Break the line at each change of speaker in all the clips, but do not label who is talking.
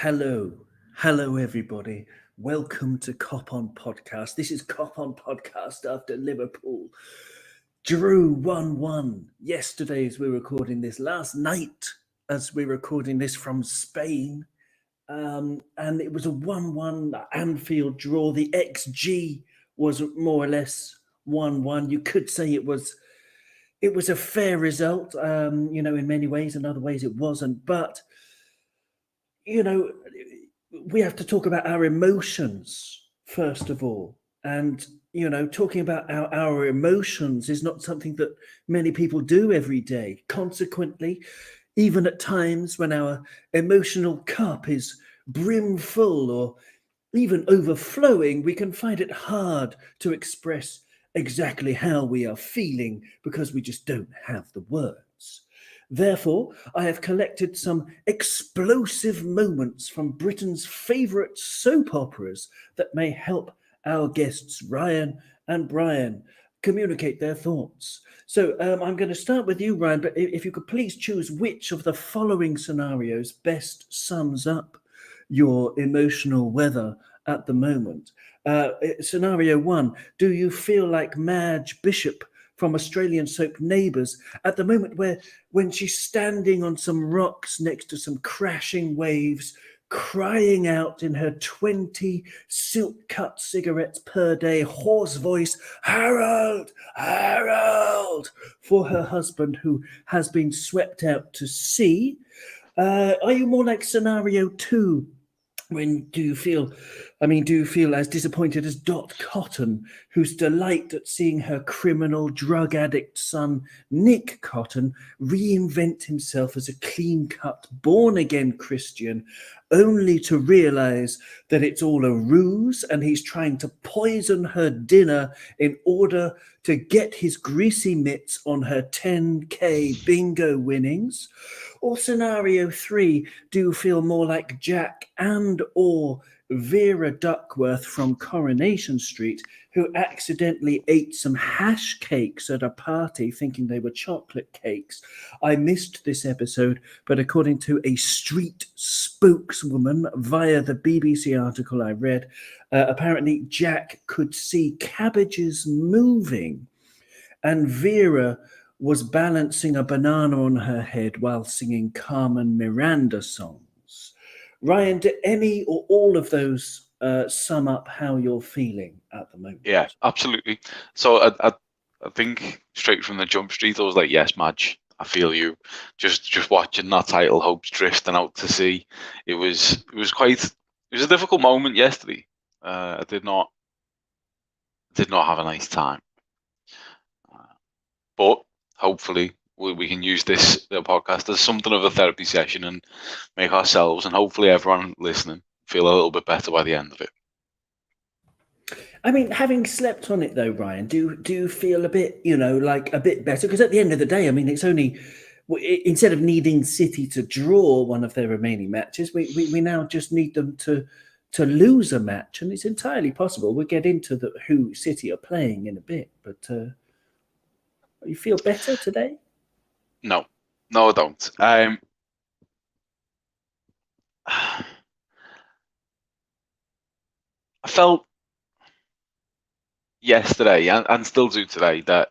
Hello, everybody. Welcome to Cop On Podcast. This is Cop On Podcast after Liverpool drew 1-1 yesterday as we're recording this, last night as we're recording this from Spain. And it was a 1-1 Anfield draw. The XG was more or less 1-1. You could say it was a fair result, in many ways. In other ways, it wasn't. But, we have to talk about our emotions, first of all. And, talking about our emotions is not something that many people do every day. Consequently, even at times when our emotional cup is brimful or even overflowing, we can find it hard to express exactly how we are feeling because we just don't have the words. Therefore, I have collected some explosive moments from Britain's favourite soap operas that may help our guests Ryan and Brian communicate their thoughts. So I'm going to start with you, Ryan, but if you could please choose which of the following scenarios best sums up your emotional weather at the moment. Scenario 1, do you feel like Madge Bishop from Australian soap Neighbours at the moment when she's standing on some rocks next to some crashing waves, crying out in her 20 silk-cut cigarettes per day, hoarse voice, Harold, Harold, for her husband who has been swept out to sea? Are you more like scenario 2? Do you feel as disappointed as Dot Cotton, whose delight at seeing her criminal drug addict son, Nick Cotton, reinvent himself as a clean-cut, born-again Christian, only to realise that it's all a ruse and he's trying to poison her dinner in order to get his greasy mitts on her 10K bingo winnings? Or scenario 3, do you feel more like Jack and or Vera Duckworth from Coronation Street, who accidentally ate some hash cakes at a party thinking they were chocolate cakes? I missed this episode, but according to a street spokeswoman via the BBC article I read, apparently Jack could see cabbages moving, and Vera was balancing a banana on her head while singing Carmen Miranda songs. Ryan, do any or all of those sum up how you're feeling at the moment?
Yeah, absolutely. So I think straight from the jump street, I was like, yes, Madge, I feel you. Just watching that title, hopes drifting out to sea. It was a difficult moment yesterday. I did not have a nice time. But hopefully we can use this podcast as something of a therapy session and make ourselves and hopefully everyone listening feel a little bit better by the end of it.
I mean, having slept on it though, Ryan, do you feel a bit, like a bit better? Because at the end of the day, I mean, it's only, instead of needing City to draw one of their remaining matches, we now just need them to lose a match, and it's entirely possible. We'll get into who City are playing in a bit, but you feel better today?
No, I don't. I felt yesterday and still do today that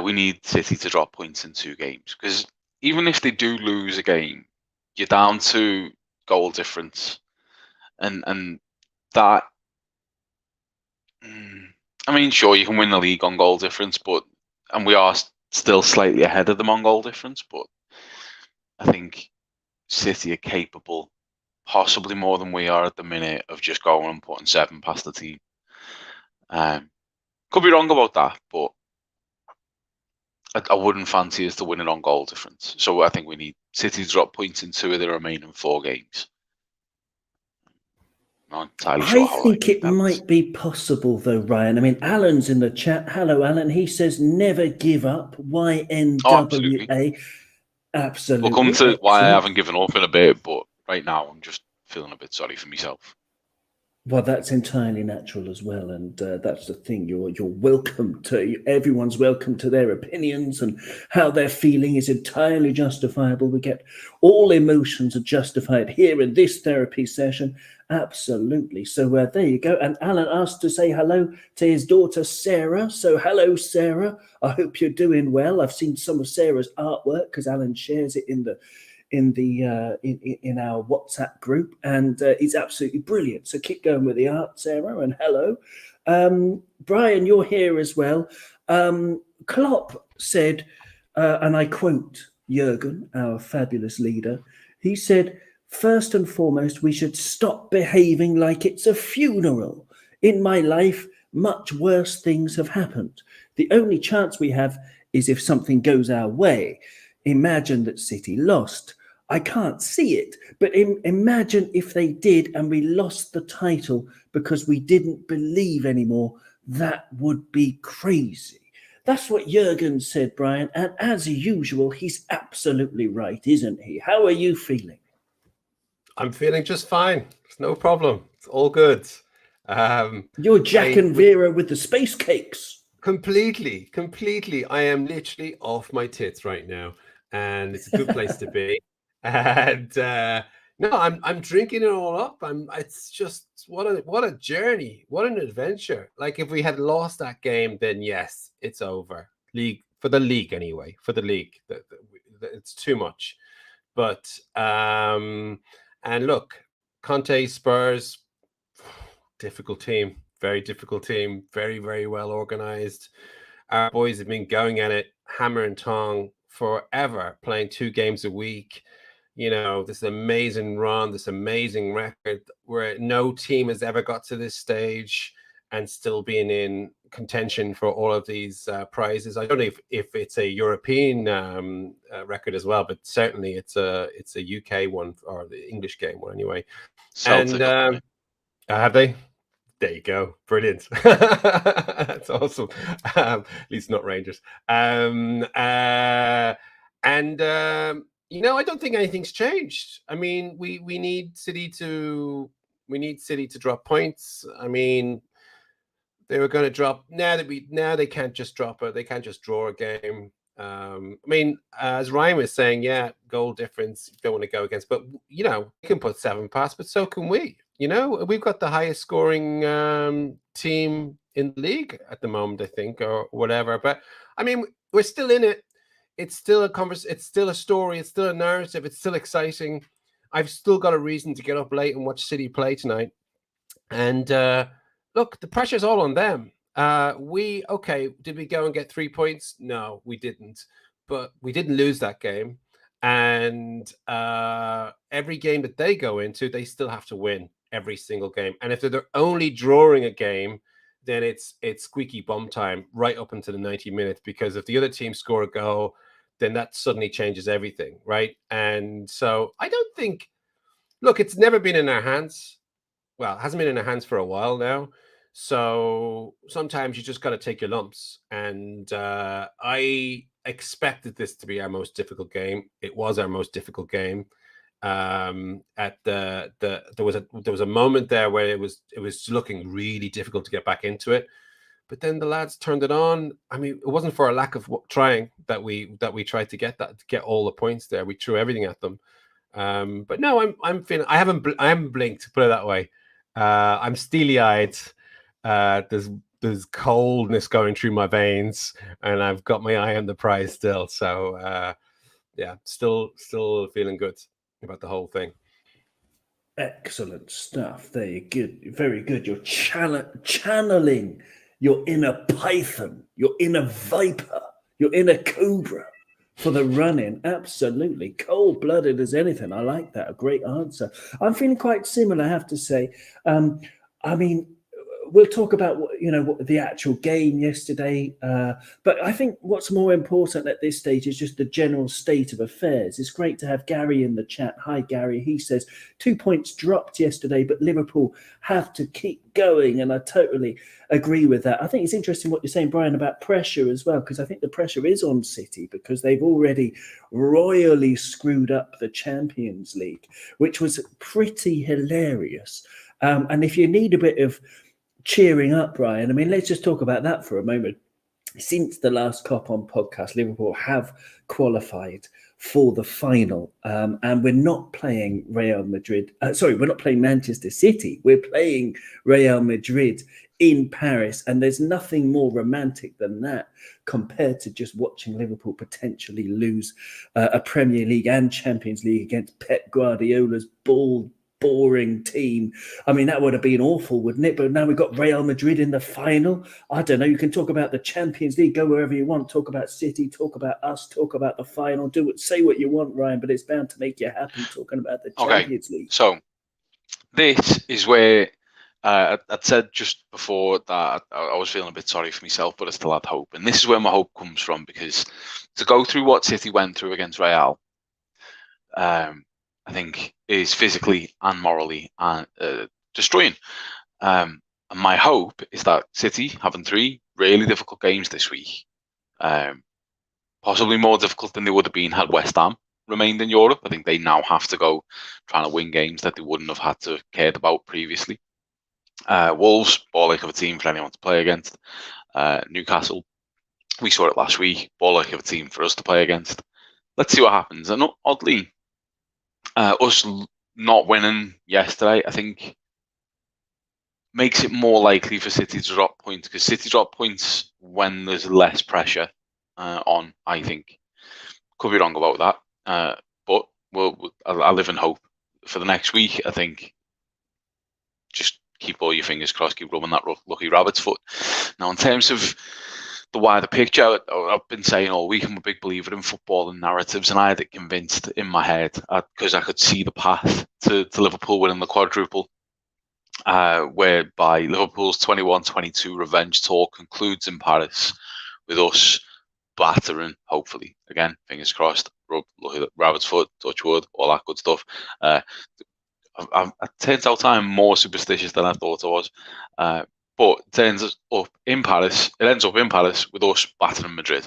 we need City to drop points in 2 games, because even if they do lose a game, you're down to goal difference, and that. I mean, sure, you can win the league on goal difference, and we are still slightly ahead of them on goal difference, but I think City are capable, possibly more than we are at the minute, of just going and putting 7 past the team. Could be wrong about that, but I wouldn't fancy us to win it on goal difference. So I think we need City to drop points in 2 of the remaining 4 games. Not entirely sure how
I think it might be possible, though, Ryan. I mean, Alan's in the chat. Hello, Alan. He says, never give up. YNWA. Absolutely.
We'll come to why I haven't given up in a bit, but right now I'm just feeling a bit sorry for myself.
Well, that's entirely natural as well, and that's the thing. You're welcome to. Everyone's welcome to their opinions, and how they're feeling is entirely justifiable. We get all emotions are justified here in this therapy session. Absolutely. So there you go. And Alan asked to say hello to his daughter Sarah. So hello, Sarah. I hope you're doing well. I've seen some of Sarah's artwork because Alan shares it in our WhatsApp group, and it's absolutely brilliant. So keep going with the art, Sarah, and hello. Brian, you're here as well. Klopp said, and I quote Jurgen, our fabulous leader, he said, first and foremost, we should stop behaving like it's a funeral. In my life, much worse things have happened. The only chance we have is if something goes our way. Imagine that City lost. I can't see it, but imagine if they did and we lost the title because we didn't believe anymore. That would be crazy. That's what Jurgen said, Brian. And as usual, he's absolutely right, isn't he? How are you feeling?
I'm feeling just fine. It's no problem. It's all good.
You're Jack and Vera with the space cakes.
Completely. I am literally off my tits right now, and it's a good place to be. And no, I'm drinking it all up. It's just what a journey, what an adventure. Like if we had lost that game, then yes, it's over. For the league anyway. For the league, it's too much. But and look, Conte, Spurs, difficult team, very difficult team, very, very well organized. Our boys have been going at it hammer and tong forever, playing 2 games a week. You know, this amazing run, this amazing record where no team has ever got to this stage and still being in contention for all of these prizes. I don't know if it's a European record as well, but certainly it's a UK one, or the English game one anyway.
Celtic,
and have they? There you go. Brilliant. That's awesome. At least not Rangers. You know, I don't think anything's changed. I mean, we need City to drop points. I mean, they were going to drop now they can't just drop it. They can't just draw a game. I mean, as Ryan was saying, yeah, goal difference, you don't want to go against, but you know, we can put 7 past, but so can we. You know, we've got the highest scoring team in the league at the moment, I think, or whatever. But I mean, we're still in it. It's still it's still a story. It's still a narrative. It's still exciting. I've still got a reason to get up late and watch City play tonight. And look, the pressure's all on them. Did we go and get 3 points? No, we didn't. But we didn't lose that game. And every game that they go into, they still have to win every single game. And if they're only drawing a game, then it's squeaky bum time right up into the 90 minutes, because if the other team score a goal, then that suddenly changes everything, right? And so I don't think, look, it's never been in our hands. Well, it hasn't been in our hands for a while now. So sometimes you just got to take your lumps. And I expected this to be our most difficult game. It was our most difficult game. There was a moment there where it was looking really difficult to get back into it, but then the lads turned it on. I mean, it wasn't for a lack of trying that we tried to get all the points there. We threw everything at them. But no, I'm feeling, I haven't blinked, put it that way. I'm steely-eyed. There's coldness going through my veins, and I've got my eye on the prize still. So yeah, still feeling good about the whole thing.
Excellent stuff. There you go. Very good. You're channeling your inner python, your inner viper, your inner cobra for the run-in. Absolutely. Cold-blooded as anything. I like that. A great answer. I'm feeling quite similar, I have to say. I mean, we'll talk about the actual game yesterday, but I think what's more important at this stage is just the general state of affairs. It's great to have Gary in the chat. Hi, Gary. He says 2 points dropped yesterday, but Liverpool have to keep going, and I totally agree with that. I think it's interesting what you're saying, Brian, about pressure as well, because I think the pressure is on City because they've already royally screwed up the Champions League, which was pretty hilarious. And if you need a bit of cheering up, Brian, I mean, let's just talk about that for a moment. Since the last Cop On podcast, Liverpool have qualified for the final, and we're not playing Real Madrid. We're not playing Manchester City. We're playing Real Madrid in Paris, and there's nothing more romantic than that compared to just watching Liverpool potentially lose a Premier League and Champions League against Pep Guardiola's boring team. I mean, that would have been awful, wouldn't it? But now we've got Real Madrid in the final. I don't know. You can talk about the Champions League, go wherever you want. Talk about City, talk about us, talk about the final. Say what you want, Ryan, but it's bound to make you happy talking about the Champions League.
So this is where I'd said just before that I was feeling a bit sorry for myself, but I still had hope. And this is where my hope comes from, because to go through what City went through against Real, I think is physically and morally destroying. And my hope is that City, having 3 really difficult games this week, possibly more difficult than they would have been had West Ham remained in Europe. I think they now have to go trying to win games that they wouldn't have had to cared about previously. Wolves, ball like of a team for anyone to play against. Newcastle, we saw it last week, ball like of a team for us to play against. Let's see what happens. And oddly, us not winning yesterday, I think, makes it more likely for City to drop points, because City drop points when there's less pressure on, I think. Could be wrong about that, but I live in hope for the next week. I think just keep all your fingers crossed, keep rubbing that lucky rabbit's foot. Now, in terms of the wider picture, I've been saying all week I'm a big believer in football and narratives, and I had it convinced in my head because I could see the path to Liverpool winning the quadruple, whereby Liverpool's 21-22 revenge tour concludes in Paris with us battering, hopefully, again, fingers crossed, lucky rabbit's foot, touch wood, all that good stuff. It turns out I'm more superstitious than I thought I was. But it ends up in Paris with us battering Madrid.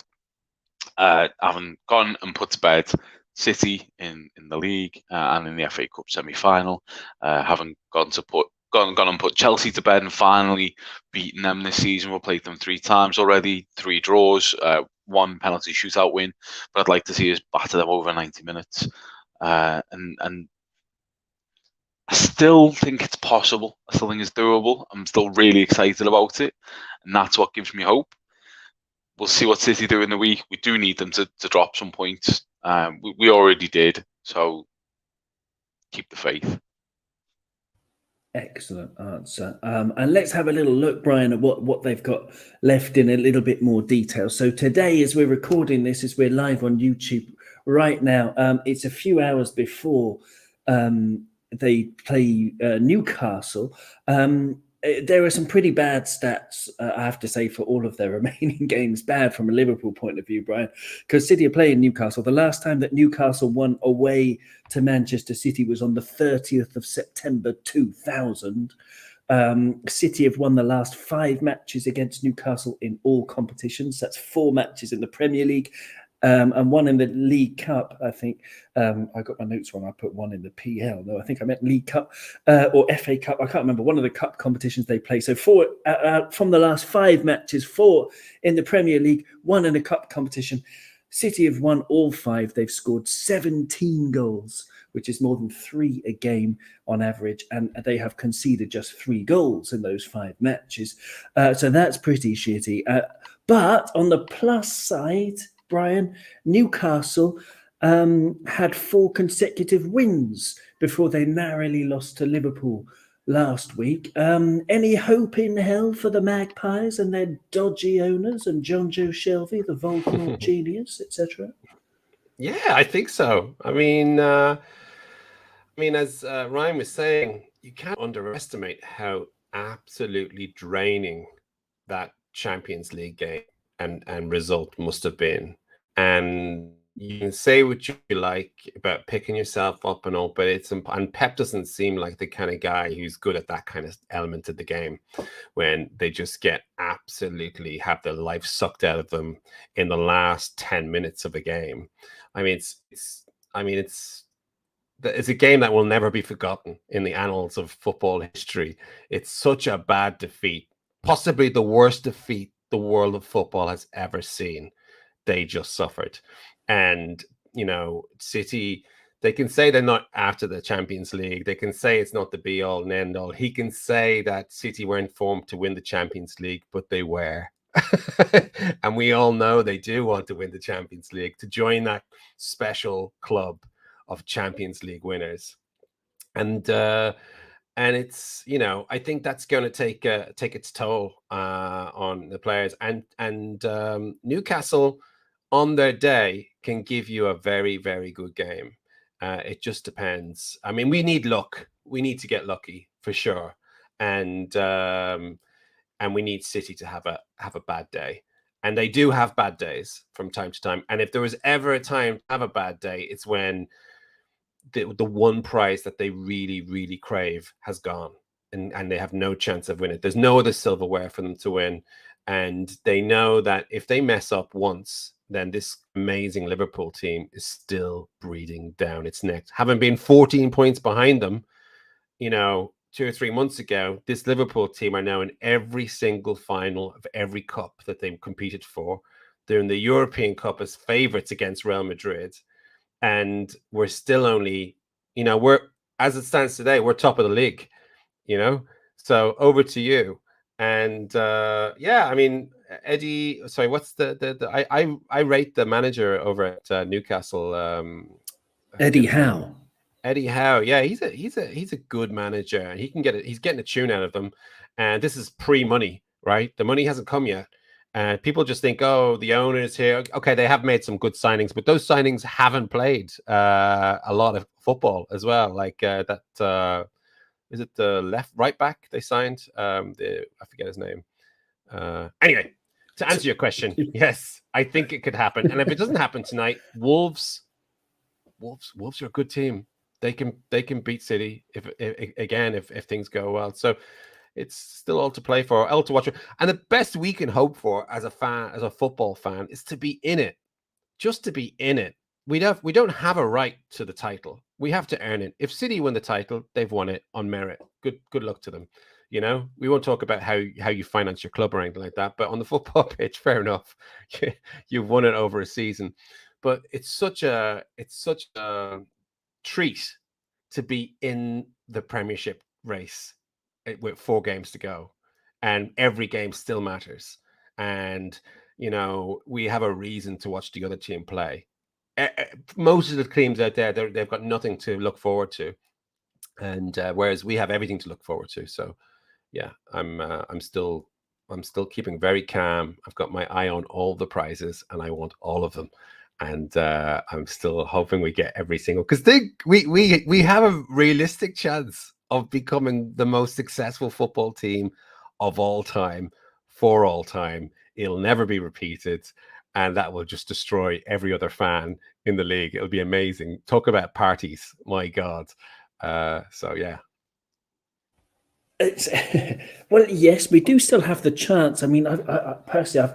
Having gone and put to bed City in the league and in the FA Cup semi-final, having gone and put Chelsea to bed and finally beaten them this season. We've played them 3 times already, 3 draws, 1 penalty shootout win. But I'd like to see us batter them over 90 minutes. And I still think it's possible. I still think it's doable. I'm still really excited about it. And that's what gives me hope. We'll see what City do in the week. We do need them to drop some points. We already did. So keep the faith.
Excellent answer. And let's have a little look, Brian, at what they've got left in a little bit more detail. So today, as we're recording this, as we're live on YouTube right now, it's a few hours before they play Newcastle. There are some pretty bad stats, I have to say, for all of their remaining games. Bad from a Liverpool point of view, Brian, because City are playing Newcastle. The last time that Newcastle won away to Manchester City was on the 30th of September 2000. City have won the last 5 matches against Newcastle in all competitions. That's 4 matches in the Premier League. And 1 in the League Cup, I think. I got my notes wrong. I put 1 in the PL. No, I think I meant League Cup or FA Cup. I can't remember. One of the cup competitions they play. So 4 from the last 5 matches, 4 in the Premier League, 1 in a cup competition. City have won all 5. They've scored 17 goals, which is more than 3 a game on average. And they have conceded just 3 goals in those 5 matches. So that's pretty shitty. But on the plus side, Brian, Newcastle had 4 consecutive wins before they narrowly lost to Liverpool last week. Any hope in hell for the Magpies and their dodgy owners and John Joe Shelby, the Voldemort genius, etc.?
Yeah, I think so. I mean, as Ryan was saying, you can't underestimate how absolutely draining that Champions League game and result must have been. And you can say what you like about picking yourself up and all, but and Pep doesn't seem like the kind of guy who's good at that kind of element of the game when they just get absolutely have their life sucked out of them in the last 10 minutes of a game. I mean, it's it's a game that will never be forgotten in the annals of football history. It's such a bad defeat, possibly the worst defeat the world of football has ever seen. They just suffered. And, City, they can say they're not after the Champions League. They can say it's not the be all and end all. He can say that City weren't formed to win the Champions League, but they were. And we all know they do want to win the Champions League, to join that special club of Champions League winners. And it's, I think that's going to take its toll on the players. And Newcastle on their day can give you a very, very good game. It just depends. I mean, we need luck. We need to get lucky for sure. And we need City to have a bad day. And they do have bad days from time to time. And if there was ever a time to have a bad day, it's when the one prize that they really, really crave has gone, and they have no chance of winning. There's no other silverware for them to win. And they know that if they mess up once, then this amazing Liverpool team is still breathing down its neck. Having been 14 points behind them, 2 or 3 months ago, this Liverpool team are now in every single final of every cup that they've competed for. They're in the European Cup as favourites against Real Madrid. And we're still only, we're, as it stands today, we're top of the league, So over to you. And I mean, Eddie, sorry, what's I rate the manager over at Newcastle,
Eddie Howe.
Eddie Howe, yeah, he's a good manager, and he can get it. He's getting a tune out of them, and this is pre-money, right? The money hasn't come yet, and people just think, oh, the owner's here. Okay, they have made some good signings, but those signings haven't played a lot of football as well. Like that, is it the right back they signed? I forget his name. Anyway, to answer your question, yes, I think it could happen, and if it doesn't happen tonight, Wolves are a good team. They can beat City if things go well. So it's still all to play for, all to watch. And the best we can hope for as a fan, as a football fan, is to be in it. Just to be in it. We don't have a right to the title. We have to earn it. If City win the title, they've won it on merit. Good luck to them. We won't talk about how you finance your club or anything like that. But on the football pitch, fair enough. You've won it over a season. But it's such a treat to be in the Premiership race with 4 games to go, and every game still matters. And we have a reason to watch the other team play. Most of the teams out there, they've got nothing to look forward to, and whereas we have everything to look forward to. So yeah, I'm still keeping very calm. I've got my eye on all the prizes, and I want all of them. And I'm still hoping we get every single, because we have a realistic chance of becoming the most successful football team of all time, for all time. It'll never be repeated, and that will just destroy every other fan in the league. It'll be amazing. Talk about parties, my God. So yeah.
Well, yes, we do still have the chance. I mean, I personally,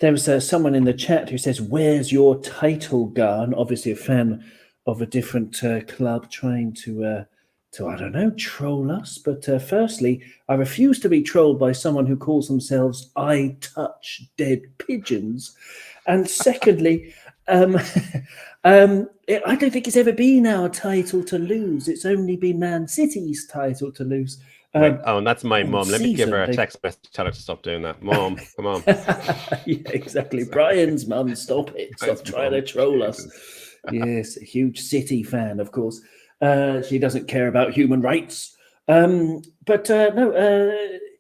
there was someone in the chat who says, "Where's your title gun?" Obviously, a fan of a different club trying to I don't know, troll us. But firstly, I refuse to be trolled by someone who calls themselves "I touch dead pigeons," and secondly, I don't think it's ever been our title to lose. It's only been Man City's title to lose.
And that's my mom. Let me give her a text message. Tell her to stop doing that. Mom, come on.
Yeah, exactly. Brian's mum, stop it. Stop trying to troll us. Yes, a huge City fan, of course. She doesn't care about human rights. But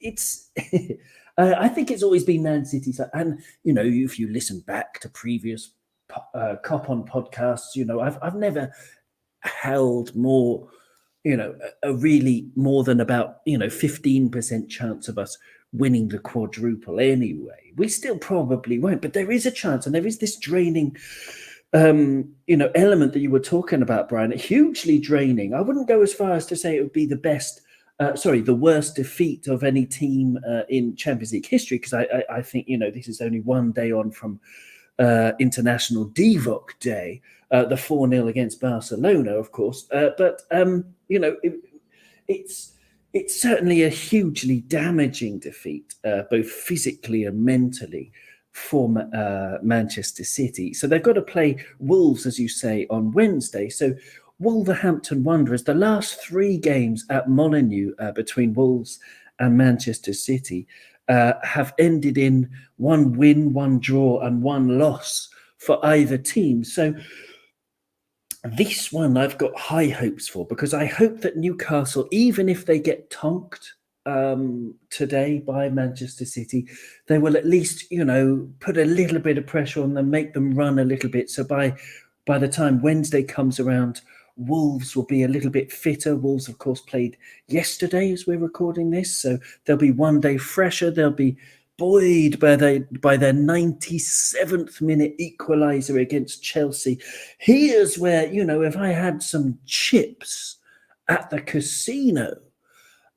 it's... I think it's always been Man City. And, if you listen back to previous Cop On podcasts, I've never held more... a really more than about, 15% chance of us winning the quadruple anyway. We still probably won't, but there is a chance, and there is this draining, element that you were talking about, Brian, hugely draining. I wouldn't go as far as to say it would be the worst defeat of any team in Champions League history, because I think, this is only one day on from International Divock Day, the 4-0 against Barcelona, of course. But it's certainly a hugely damaging defeat, both physically and mentally, for Manchester City. So they've got to play Wolves, as you say, on Wednesday. So Wolverhampton Wanderers, the last 3 games at Molineux between Wolves and Manchester City have ended in 1 win, 1 draw, and 1 loss for either team. So this one I've got high hopes for, because I hope that Newcastle, even if they get tonked today by Manchester City, they will at least, put a little bit of pressure on them, make them run a little bit. So by the time Wednesday comes around, Wolves will be a little bit fitter. Wolves, of course, played yesterday as we're recording this, so they'll be one day fresher. They'll be buoyed by their 97th minute equaliser against Chelsea. Here's where, if I had some chips at the casino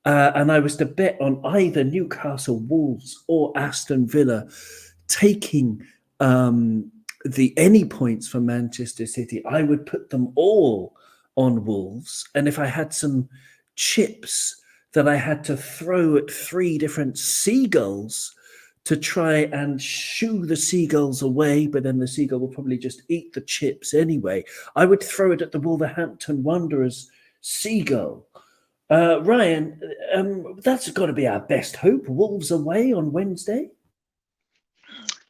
and I was to bet on either Newcastle, Wolves or Aston Villa taking any points from Manchester City, I would put them all on Wolves. And if I had some chips that I had to throw at 3 different seagulls to try and shoo the seagulls away, but then the seagull will probably just eat the chips anyway, I would throw it at the Wolverhampton Wanderers seagull. Ryan, that's got to be our best hope. Wolves away on Wednesday.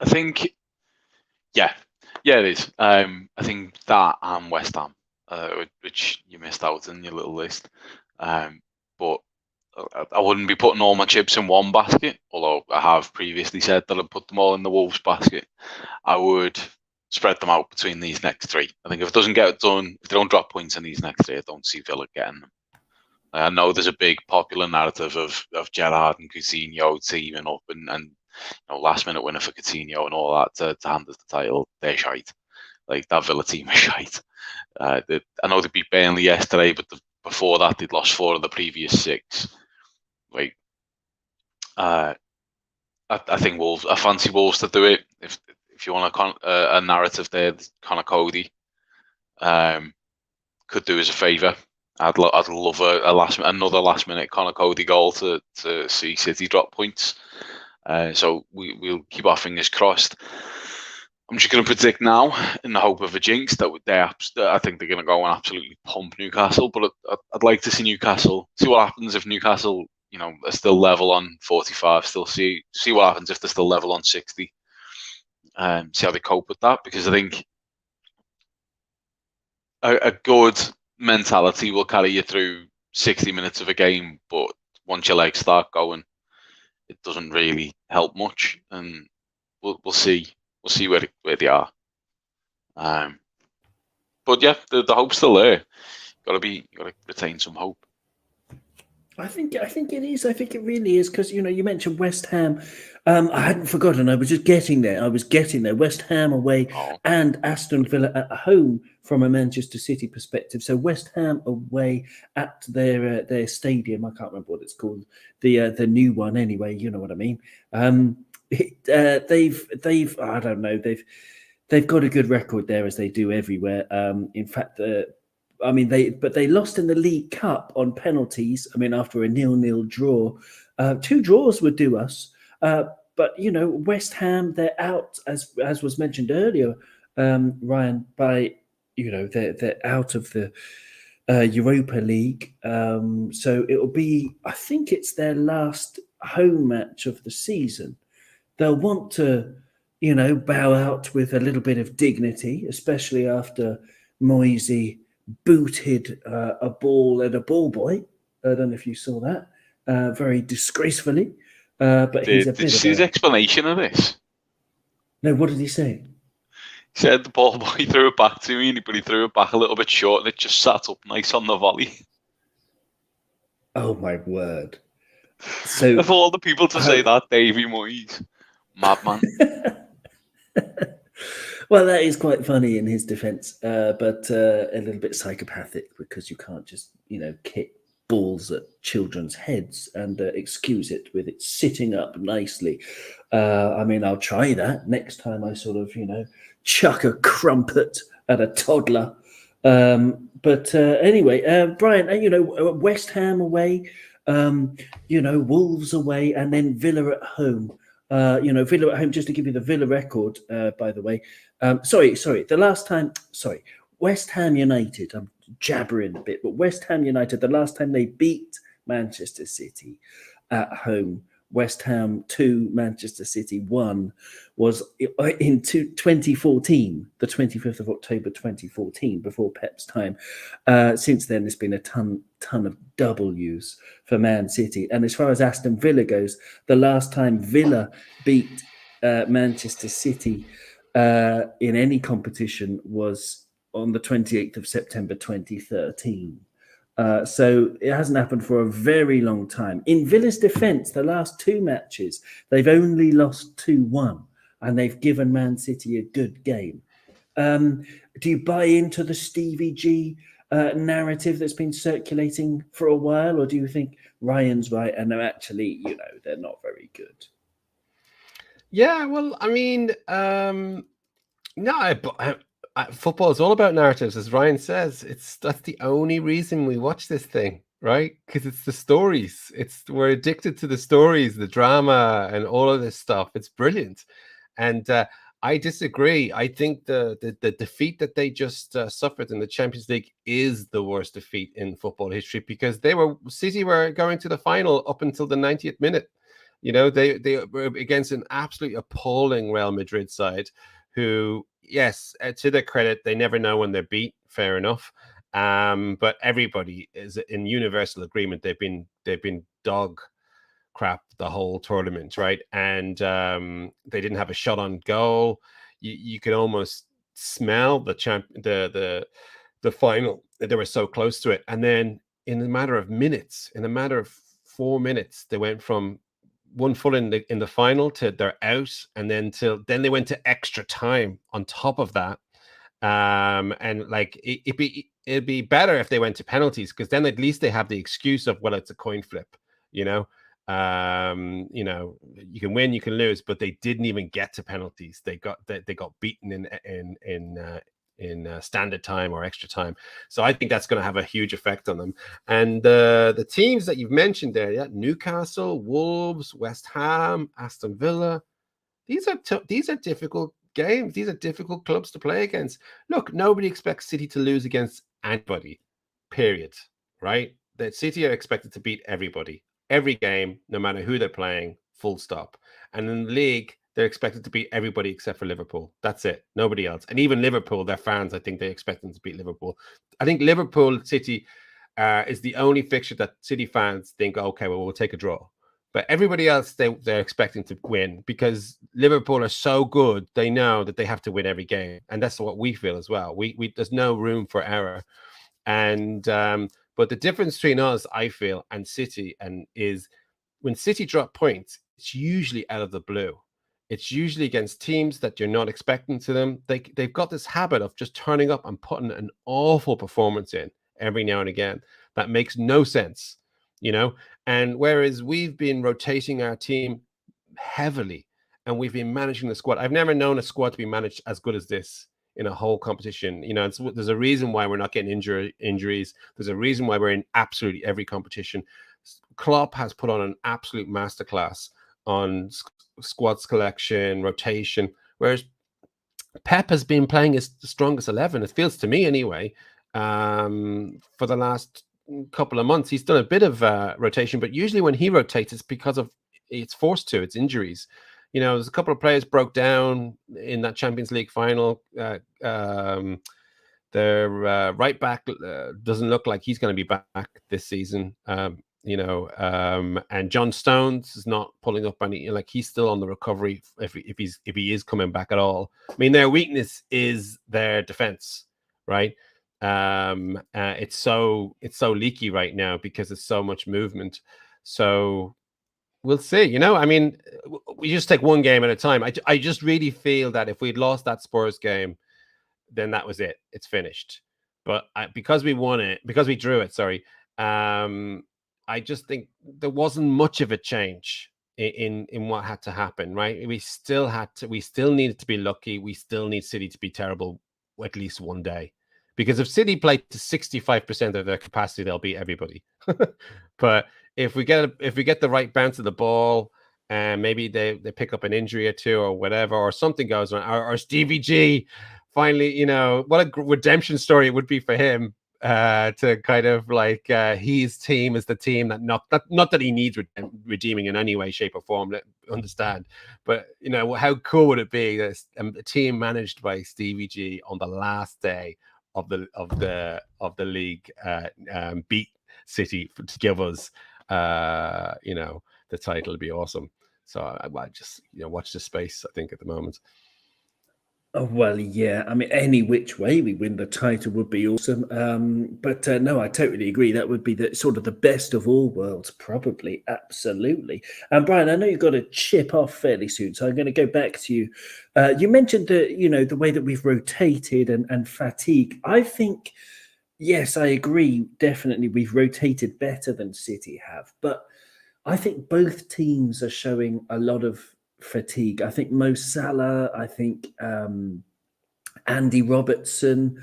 I think, yeah, it is. I think that and West Ham, which you missed out in your little list. But I wouldn't be putting all my chips in one basket, although I have previously said that I'd put them all in the Wolves basket. I would spread them out between these next 3. I think if it doesn't get done, if they don't drop points in these next 3, I don't see Villa getting them. I know there's a big popular narrative of Gerrard and Coutinho teaming up and last minute winner for Coutinho and all that to hand us the title. They're shite. Like, that Villa team is shite. I know they beat Burnley yesterday, but before that they'd lost 4 of the previous 6. Like, I think Wolves. I fancy Wolves to do it. If you want a narrative there, Connor Cody could do us a favour. I'd love another last minute Connor Cody goal to see City drop points. So we'll keep our fingers crossed. I'm just going to predict now, in the hope of a jinx, that I think they're going to go and absolutely pump Newcastle. But I'd like to see Newcastle, see what happens if Newcastle, are still level on 45. Still see what happens if they're still level on 60. See how they cope with that, because I think a good mentality will carry you through 60 minutes of a game, but once your legs start going, it doesn't really help much, and we'll see where they are. But yeah, the hope's still there. Got to retain some hope.
I think it is. I think it really is, because you mentioned West Ham. I hadn't forgotten. I was just getting there. West Ham away and Aston Villa at home from a Manchester City perspective. So West Ham away at their stadium. I can't remember what it's called. The new one anyway. You know what I mean. They've I don't know. They've got a good record there, as they do everywhere. In fact, they lost in the League Cup on penalties. after a 0-0 draw. 2 draws would do us. But West Ham, they're out, as was mentioned earlier, Ryan, by they're out of the Europa League. So it'll be, I think it's their last home match of the season. They'll want to bow out with a little bit of dignity, especially after Moisey booted a ball at a ball boy. I don't know if you saw that, very disgracefully. But he's a bit.
Did you see his explanation of this?
No, what did he say?
He said the ball boy threw it back to me, but he threw it back a little bit short, and it just sat up nice on the volley.
Oh my word! So
of all the people to say that, Davy Moyes, madman.
Well, that is quite funny in his defence, but a little bit psychopathic, because you can't just kick balls at children's heads and excuse it with it sitting up nicely. I mean, I'll try that next time I sort of, chuck a crumpet at a toddler. But anyway, Brian, West Ham away, Wolves away, and then Villa at home. Villa at home, just to give you the Villa record, by the way. West Ham United, I'm jabbering a bit, but West Ham United, the last time they beat Manchester City at home, West Ham 2, Manchester City 1, was in 2014, the 25th of October 2014, before Pep's time. Since then, there's been a ton of W's for Man City. And as far as Aston Villa goes, the last time Villa beat Manchester City in any competition was on the 28th of September 2013. So it hasn't happened for a very long time. In Villa's defence, the last 2 matches, they've only lost 2-1, and they've given Man City a good game. Do you buy into the Stevie G narrative that's been circulating for a while, or do you think Ryan's right and they're actually, they're not very good?
Yeah, well, I mean, football is all about narratives, as Ryan says. That's the only reason we watch this thing, right? Because it's the stories. We're addicted to the stories, the drama, and all of this stuff. It's brilliant, and I disagree. I think the defeat that they just suffered in the Champions League is the worst defeat in football history, because City were going to the final up until the 90th minute. They were against an absolutely appalling Real Madrid side, who, yes, to their credit, they never know when they're beat. Fair enough. But everybody is in universal agreement. They've been dog crap the whole tournament, right? And they didn't have a shot on goal. You could almost smell the final. They were so close to it. And then in a matter of 4 minutes, they went from 1-0 in the final to they're out, and then they went to extra time on top of that. And like it'd be better if they went to penalties, because then at least they have the excuse of, well, it's a coin flip, you can win, you can lose, but they didn't even get to penalties. They got beaten in standard time or extra time. So I think that's going to have a huge effect on them. And the teams that you've mentioned there, Newcastle, Wolves, West Ham, Aston Villa, these are difficult games. These are difficult clubs to play against. Look, nobody expects City to lose against anybody, period, right? That City are expected to beat everybody, every game, no matter who they're playing, full stop. And in the league, they're expected to beat everybody except for Liverpool. That's it. Nobody else. And even Liverpool, their fans, I think they expect them to beat Liverpool. I think Liverpool City is the only fixture that City fans think, okay, well, we'll take a draw. But everybody else, they're expecting to win, because Liverpool are so good. They know that they have to win every game. And that's what we feel as well. We there's no room for error. And but the difference between us, I feel, and City is when City drop points, it's usually out of the blue. It's usually against teams that you're not expecting to them. They've got this habit of just turning up and putting an awful performance in every now and again that makes no sense, And whereas we've been rotating our team heavily and we've been managing the squad, I've never known a squad to be managed as good as this in a whole competition. There's a reason why we're not getting injuries. There's a reason why we're in absolutely every competition. Klopp has put on an absolute masterclass on squad selection, rotation, whereas Pep has been playing his strongest 11, it feels to me anyway, for the last couple of months. He's done a bit of rotation, but usually when he rotates, it's because it's forced to, it's injuries. There's a couple of players broke down in that Champions League final. Their right back doesn't look like he's going to be back this season. And John Stones is not pulling up any, he's still on the recovery if he is coming back at all. I mean, their weakness is their defense, right? It's so leaky right now because there's so much movement. So we'll see. I mean, we just take one game at a time. I just really feel that if we'd lost that Spurs game, then that was it. It's finished. But because we drew it, sorry. I just think there wasn't much of a change in what had to happen, right? We still needed to be lucky. We still need City to be terrible at least one day. Because if City play to 65% of their capacity, they'll beat everybody. But if we get the right bounce of the ball, and maybe they pick up an injury or two or whatever, or something goes on, or Stevie G finally, what a redemption story it would be for him, to kind of like his team is the team that not that he needs redeeming in any way, shape, or form. Understand, but how cool would it be that a team managed by Stevie G on the last day of the league beat City to give us the title? Would be awesome. So I just watch the space, I think, at the moment.
Oh, well, yeah. I mean, any which way we win the title would be awesome. But no, I totally agree. That would be the sort of the best of all worlds, probably. Absolutely. And Brian, I know you've got to chip off fairly soon, so I'm going to go back to you. You mentioned the way that we've rotated and fatigue. I think, yes, I agree. Definitely, we've rotated better than City have. But I think both teams are showing a lot of fatigue. I think Mo Salah, I think Andy Robertson,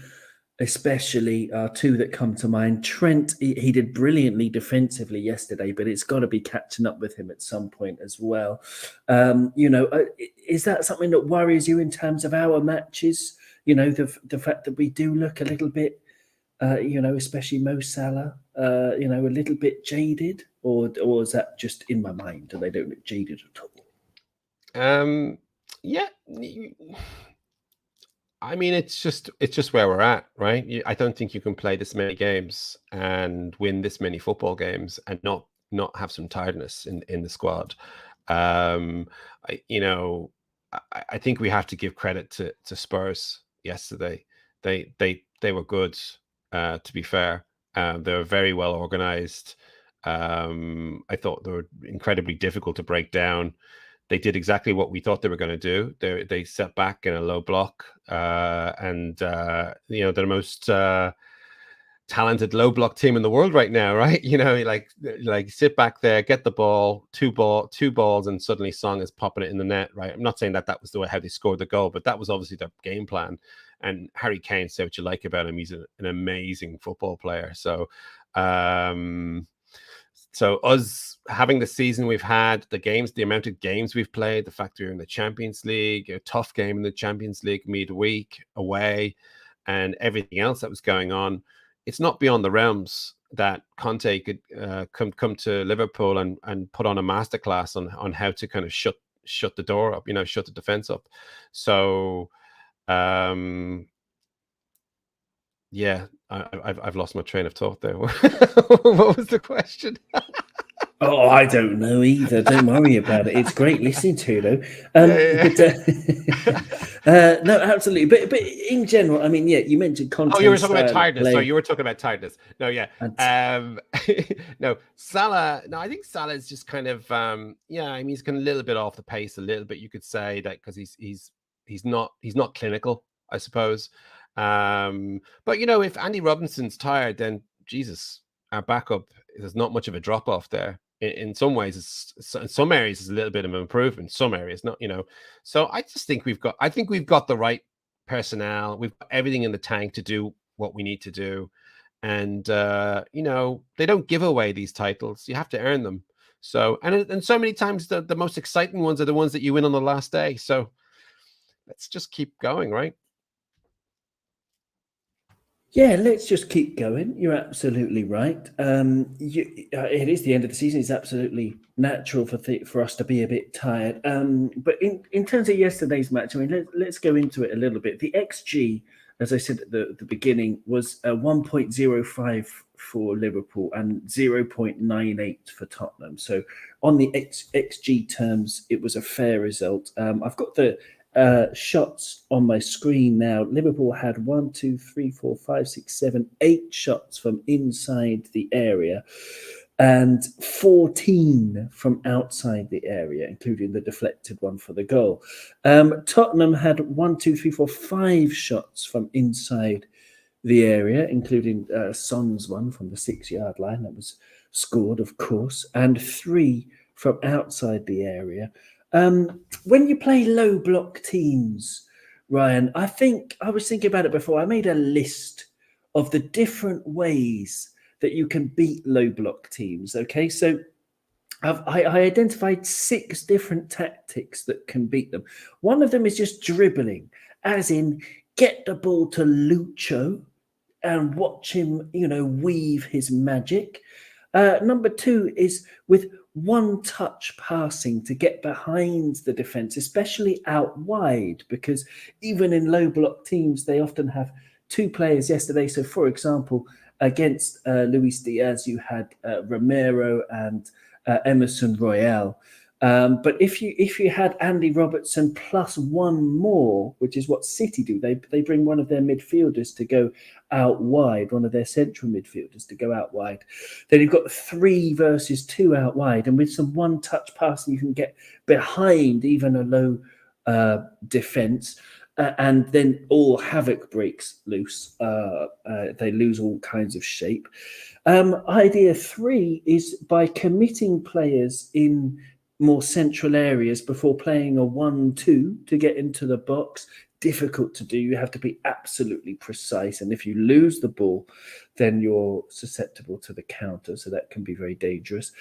especially, are two that come to mind. Trent, he did brilliantly defensively yesterday, but it's got to be catching up with him at some point as well. Is that something that worries you in terms of our matches? The fact that we do look a little bit, especially Mo Salah, a little bit jaded, or is that just in my mind and they don't look jaded at all?
Yeah. I mean, it's just where we're at, right? I don't think you can play this many games and win this many football games and not have some tiredness in the squad. I think we have to give credit to Spurs yesterday. They were good, to be fair. They were very well organized. I thought they were incredibly difficult to break down. They did exactly what we thought they were going to do. They set back in a low block, and they're the most talented low block team in the world right now, right? Like sit back there, get the ball, two balls, and suddenly Song is popping it in the net, right? I'm not saying that was the way how they scored the goal, but that was obviously their game plan. And Harry Kane, say what you like about him, he's an amazing football player. So us having the season we've had, the amount of games we've played, the fact we're in the Champions League, a tough game in the Champions League midweek away, and everything else that was going on, it's not beyond the realms that Conte could come to Liverpool and put on a masterclass on how to kind of shut the door up, shut the defense up. So yeah, I've lost my train of thought there. What was the question?
Oh, I don't know either. Don't worry about it. It's great listening to, though. No, absolutely. But in general, I mean, yeah, you mentioned content.
Oh, you were talking about tiredness. So you were talking about tiredness. No, yeah. No, Salah. No, I think Salah is just kind of, I mean, he's kind of a little bit off the pace, a little bit. You could say that because he's not clinical, I suppose. But if Andy Robinson's tired, then Jesus, our backup, there's not much of a drop off there. In some ways, in some areas, it's a little bit of an improvement. Some areas, not, So I just think we've got the right personnel. We've got everything in the tank to do what we need to do. And, they don't give away these titles. You have to earn them. So, and so many times the most exciting ones are the ones that you win on the last day. So let's just keep going, right?
Yeah, let's just keep going. You're absolutely right. It is the end of the season. It's absolutely natural for us to be a bit tired. But in terms of yesterday's match, I mean, let's go into it a little bit. The XG, as I said at the beginning, was 1.05 for Liverpool and 0.98 for Tottenham. So on the XG terms, it was a fair result. I've got the shots on my screen now. Liverpool had 8 shots from inside the area and 14 from outside the area, including the deflected one for the goal. Tottenham had 5 shots from inside the area, including Son's one from the 6-yard line that was scored, of course, and 3 from outside the area. When you play low block teams, Ryan, I think I was thinking about it before. I made a list of the different ways that you can beat low block teams. Okay, so I identified 6 different tactics that can beat them. One of them is just dribbling, as in get the ball to Lucho and watch him, weave his magic. Number 2 is with one-touch passing to get behind the defense, especially out wide, because even in low block teams, they often have 2 players yesterday. So, for example, against Luis Diaz, you had Romero and Emerson Royale. But if you had Andy Robertson plus 1 more, which is what City do, they bring one of their midfielders to go out wide, one of their central midfielders to go out wide. Then you've got 3 versus 2 out wide, and with some one-touch passing, you can get behind even a low defense. And then all havoc breaks loose. They lose all kinds of shape. Idea 3 is by committing players in more central areas before playing a 1-2 to get into the box. Difficult to do. You have to be absolutely precise. And if you lose the ball, then you're susceptible to the counter. So that can be very dangerous.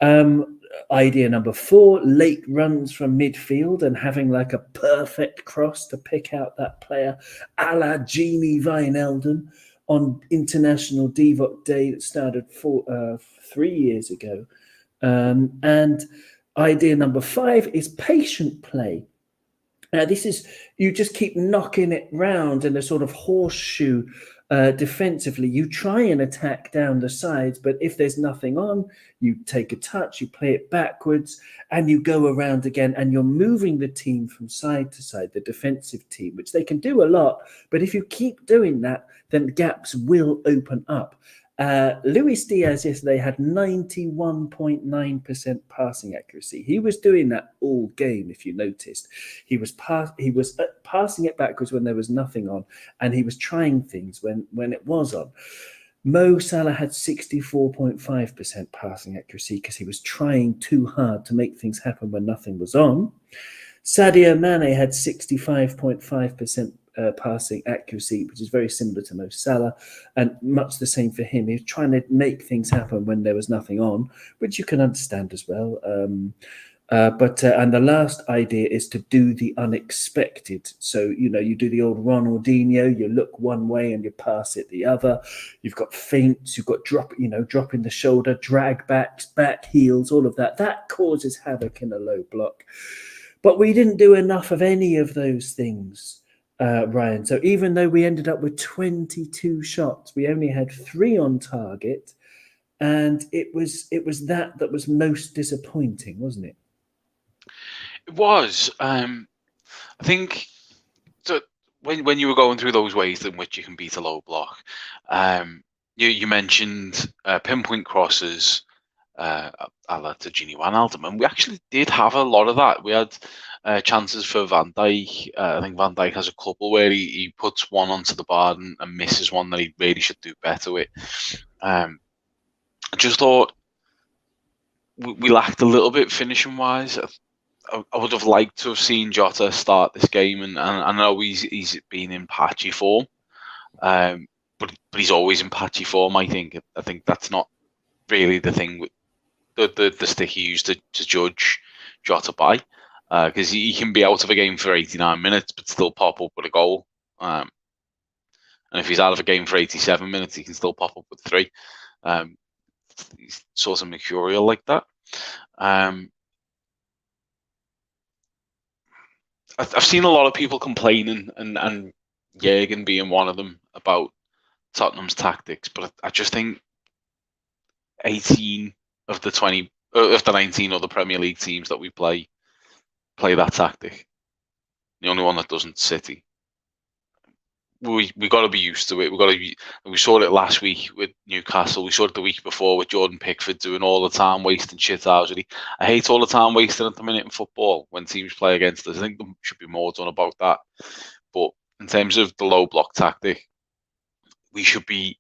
Idea number 4, late runs from midfield and having like a perfect cross to pick out that player, a la Gini Wijnaldum on International Divock Day that started 3 years ago. And idea number 5 is patient play. Now, this is, you just keep knocking it round in a sort of horseshoe defensively. You try and attack down the sides, but if there's nothing on, you take a touch, you play it backwards, and you go around again, and you're moving the team from side to side, the defensive team, which they can do a lot. But if you keep doing that, then gaps will open up. Luis Diaz yesterday had 91.9% passing accuracy. He was doing that all game, if you noticed. He was passing it backwards when there was nothing on, and he was trying things when it was on. Mo Salah had 64.5% passing accuracy because he was trying too hard to make things happen when nothing was on. Sadio Mane had 65.5% passing accuracy, which is very similar to Mo Salah, and much the same for him. He was trying to make things happen when there was nothing on, which you can understand as well. But the last idea is to do the unexpected. So, you do the old Ronaldinho, you look one way and you pass it the other. You've got feints, you've got dropping the shoulder, drag backs, back heels, all of that. That causes havoc in a low block. But we didn't do enough of any of those things, Ryan. So even though we ended up with 22 shots, we only had 3 on target. And it was that was most disappointing, wasn't it?
It was. I think that when you were going through those ways in which you can beat a low block, you mentioned pinpoint crosses, a la to Gini Wijnaldum, and we actually did have a lot of that. We had chances for Van Dijk. I think Van Dijk has a couple where he puts one onto the bar and misses one that he really should do better with. I just thought we lacked a little bit finishing wise. I would have liked to have seen Jota start this game, and I know he's been in patchy form, but he's always in patchy form. I think that's not really the thing with the stick he used to judge Jota by, because he can be out of a game for 89 minutes but still pop up with a goal, and if he's out of a game for 87 minutes, he can still pop up with 3. He's sort of mercurial like that. I've seen a lot of people complaining, and Jürgen being one of them, about Tottenham's tactics, but I just think 18 of the 20 of the 19 other Premier League teams that we play that tactic. The only one that doesn't, City. We got to be used to it. We saw it last week with Newcastle. We saw it the week before with Jordan Pickford doing all the time wasting shit out. I hate all the time wasting at the minute in football when teams play against us. I think there should be more done about that. But in terms of the low block tactic, we should be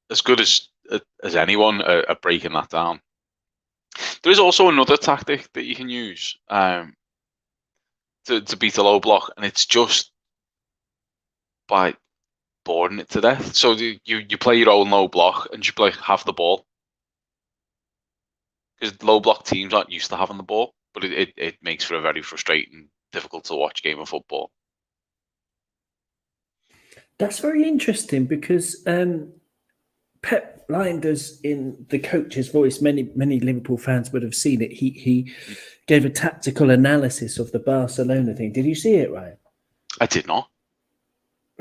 as good as anyone at breaking that down. There is also another tactic that you can use to beat a low block, and it's just by boring it to death. So you play your own low block and you play have the ball, because low block teams aren't used to having the ball, but it makes for a very frustrating, difficult to watch game of football.
That's very interesting because Pep Lijnders, in the coach's voice, many Liverpool fans would have seen it. He gave a tactical analysis of the Barcelona thing. Did you see it, Ryan?
I did not.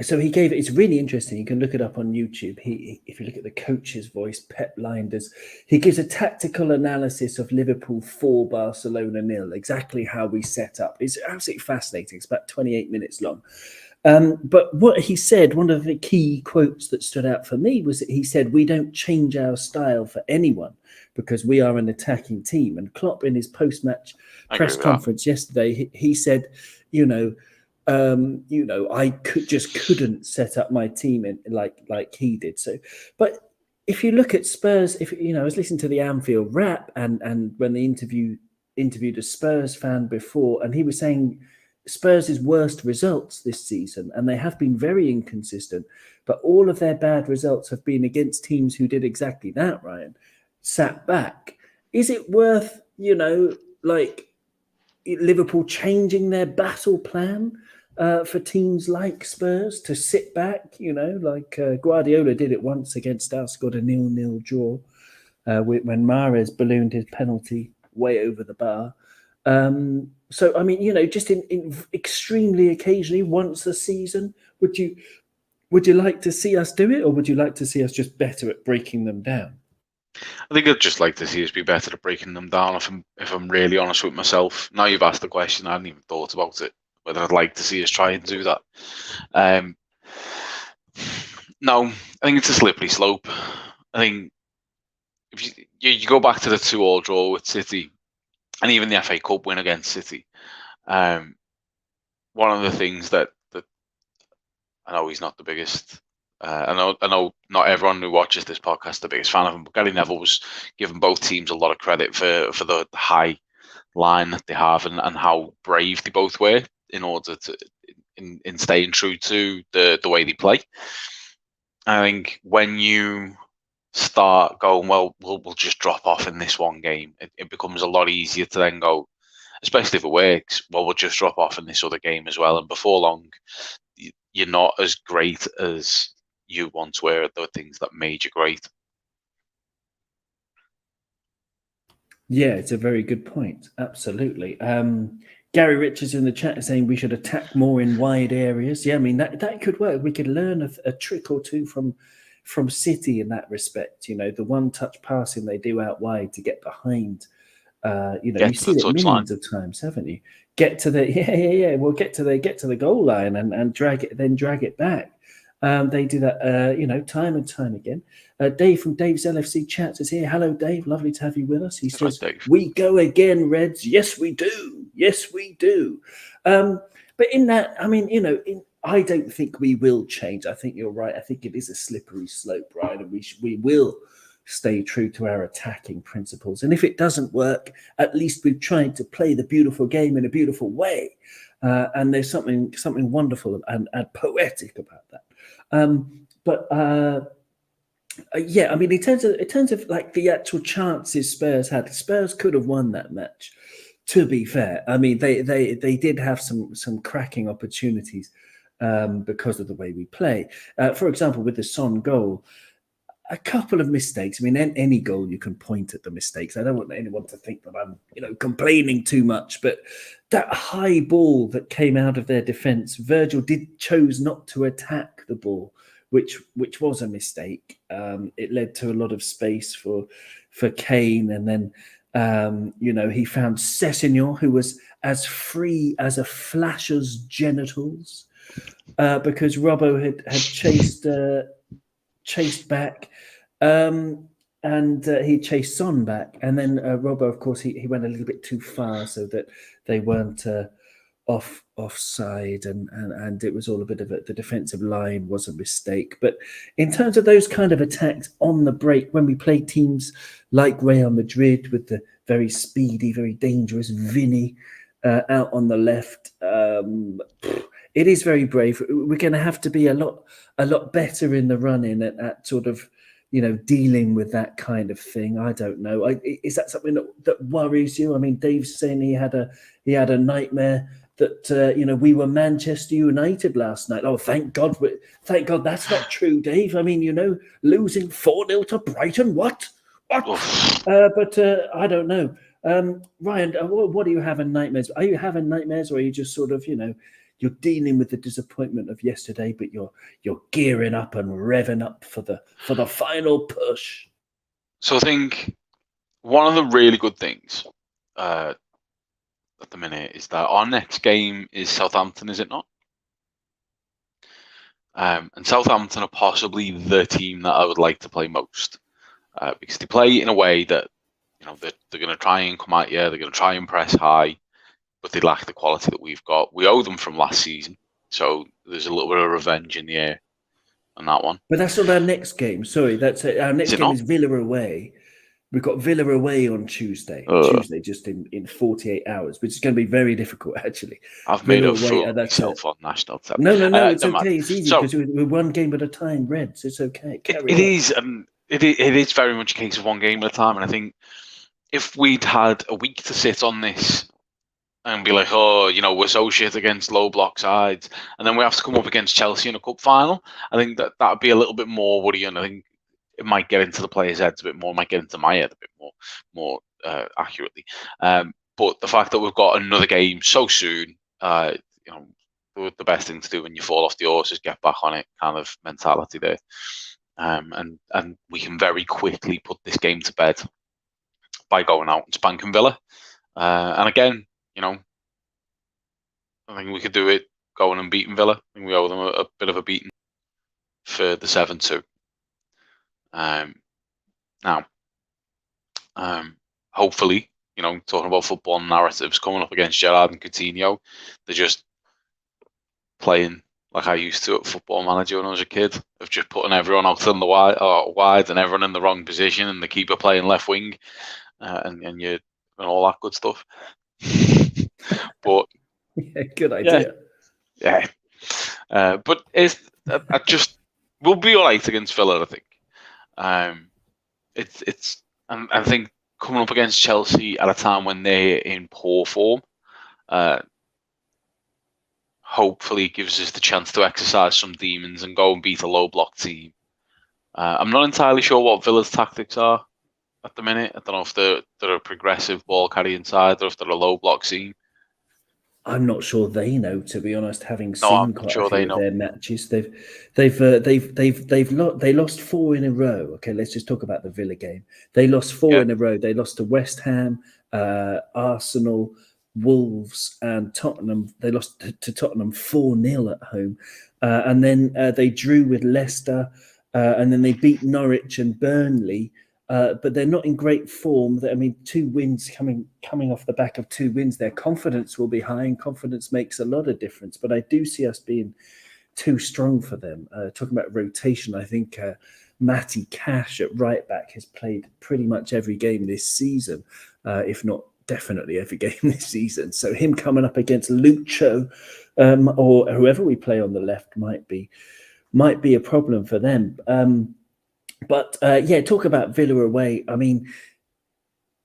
So he gave it. It's really interesting. You can look it up on YouTube. If you look at the coach's voice, Pep Lijnders, he gives a tactical analysis of Liverpool 4, Barcelona 0, exactly how we set up. It's absolutely fascinating. It's about 28 minutes long. But what he said, one of the key quotes that stood out for me was that he said, "We don't change our style for anyone because we are an attacking team." And Klopp, in his post-match press conference yesterday, he said, I couldn't set up my team in like he did. So, but if you look at Spurs, I was listening to the Anfield Wrap and when they interviewed a Spurs fan before, and he was saying Spurs' worst results this season, and they have been very inconsistent, but all of their bad results have been against teams who did exactly that, Ryan, sat back. Is it worth, Liverpool changing their battle plan for teams like Spurs to sit back, Guardiola did it once against us, got a 0-0 draw when Mahrez ballooned his penalty way over the bar. So, I mean, just in extremely occasionally once a season, would you like to see us do it, or would you like to see us just better at breaking them down?
I think I'd just like to see us be better at breaking them down, if I'm really honest with myself. Now you've asked the question, I hadn't even thought about it, whether I'd like to see us try and do that. No, I think it's a slippery slope. I think if you go back to the 2-2 draw with City, and even the FA Cup win against City, one of the things that I know he's not the biggest. I know not everyone who watches this podcast is the biggest fan of him, but Gary Neville was giving both teams a lot of credit for the high line that they have and how brave they both were in order to in staying true to the way they play. I think when you start going, well, we'll just drop off in this one game, it becomes a lot easier to then go, especially if it works, well, we'll just drop off in this other game as well. And before long, you're not as great as you once were at the things that made you great.
Yeah, it's a very good point. Absolutely. Gary Richards in the chat is saying we should attack more in wide areas. Yeah, I mean, that could work. We could learn a trick or two from City in that respect. The one-touch passing they do out wide to get behind. You've seen it millions of times, haven't you? Get to the Well, get to the goal line and drag it back. They do that, time and time again. Dave from Dave's LFC Chats is here. Hello, Dave. Lovely to have you with us. He says, "We go again, Reds. Yes, we do. Yes, we do." But in that, I mean, I don't think we will change. I think you're right. I think it is a slippery slope, right? And we will stay true to our attacking principles. And if it doesn't work, at least we've tried to play the beautiful game in a beautiful way. And there's something wonderful and poetic about that. Yeah, I mean, in terms of like the actual chances Spurs had, Spurs could have won that match. To be fair, I mean, they did have some cracking opportunities because of the way we play. For example, with the Son goal, a couple of mistakes. I mean, any goal you can point at the mistakes. I don't want anyone to think that I'm, complaining too much. But that high ball that came out of their defence, Virgil chose not to attack the ball, which was a mistake. It led to a lot of space for Kane, and then he found Sessegnon, who was as free as a flasher's genitals, because Robbo had chased back, and he chased Son back, and then Robbo, of course, he went a little bit too far, so that they weren't offside, and it was all a bit of the defensive line was a mistake. But in terms of those kind of attacks on the break, when we play teams like Real Madrid with the very speedy, very dangerous Vinny out on the left, it is very brave. We're going to have to be a lot better in the run-in at sort of, dealing with that kind of thing. I don't know. Is that something that worries you? I mean, Dave's saying he had a nightmare that we were Manchester United last night. Oh, thank God that's not true, Dave. I mean, losing 4-0 to Brighton. What? But I don't know. Ryan, what are you having nightmares? Are you having nightmares, or are you just sort of, you're dealing with the disappointment of yesterday, but you're gearing up and revving up for the final push?
So I think one of the really good things at the minute is that our next game is Southampton, is it not? And Southampton are possibly the team that I would like to play most, because they play in a way that they're going to try and come at you, they're going to try and press high, but they lack the quality that we've got. We owe them from last season, so there's a little bit of revenge in the air on that one.
But that's not our next game. Sorry, our next game
not?
is Villa away. We've got Villa away on Tuesday. Tuesday, just in 48 hours, which is going to be very difficult, actually.
I've made a fool of myself on national television.
No, it's okay. It's easy because we're one game at a time, Reds. It's okay.
It is very much a case of one game at a time, and I think if we'd had a week to sit on this and be like, we're so shit against low block sides, and then we have to come up against Chelsea in a cup final, I think that would be a little bit more worrying. I think it might get into the players' heads a bit more, might get into my head a bit more accurately. But the fact that we've got another game so soon, the best thing to do when you fall off the horse is get back on it kind of mentality there. And we can very quickly put this game to bed by going out and spanking Villa. And again, I think we could do it going and beating Villa. I think we owe them a bit of a beating for the 7-2. Now, hopefully, talking about football narratives, coming up against Gerrard and Coutinho, they're just playing like I used to at Football Manager when I was a kid, of just putting everyone out on the wide and everyone in the wrong position, and the keeper playing left wing, and all that good stuff. But
yeah, good idea.
Yeah. But we'll be all right against Villa, I think. And I think coming up against Chelsea at a time when they're in poor form, hopefully gives us the chance to exercise some demons and go and beat a low block team. I'm not entirely sure what Villa's tactics are at the minute. I don't know if they're a progressive ball carrying side or if they're a low block team.
I'm not sure they know, to be honest. Having seen quite a few of their matches, they lost 4 in a row. Okay, let's just talk about the Villa game. They lost 4 in a row. They lost to West Ham, Arsenal, Wolves, and Tottenham. They lost to Tottenham 4-0 at home, and then they drew with Leicester, and then they beat Norwich and Burnley. But they're not in great form. 2 wins coming off the back of 2 wins. Their confidence will be high, and confidence makes a lot of difference. But I do see us being too strong for them. Talking about rotation, I think Matty Cash at right back has played pretty much every game this season, if not definitely every game this season. So him coming up against Lucho or whoever we play on the left might be a problem for them. But talk about Villa away. I mean,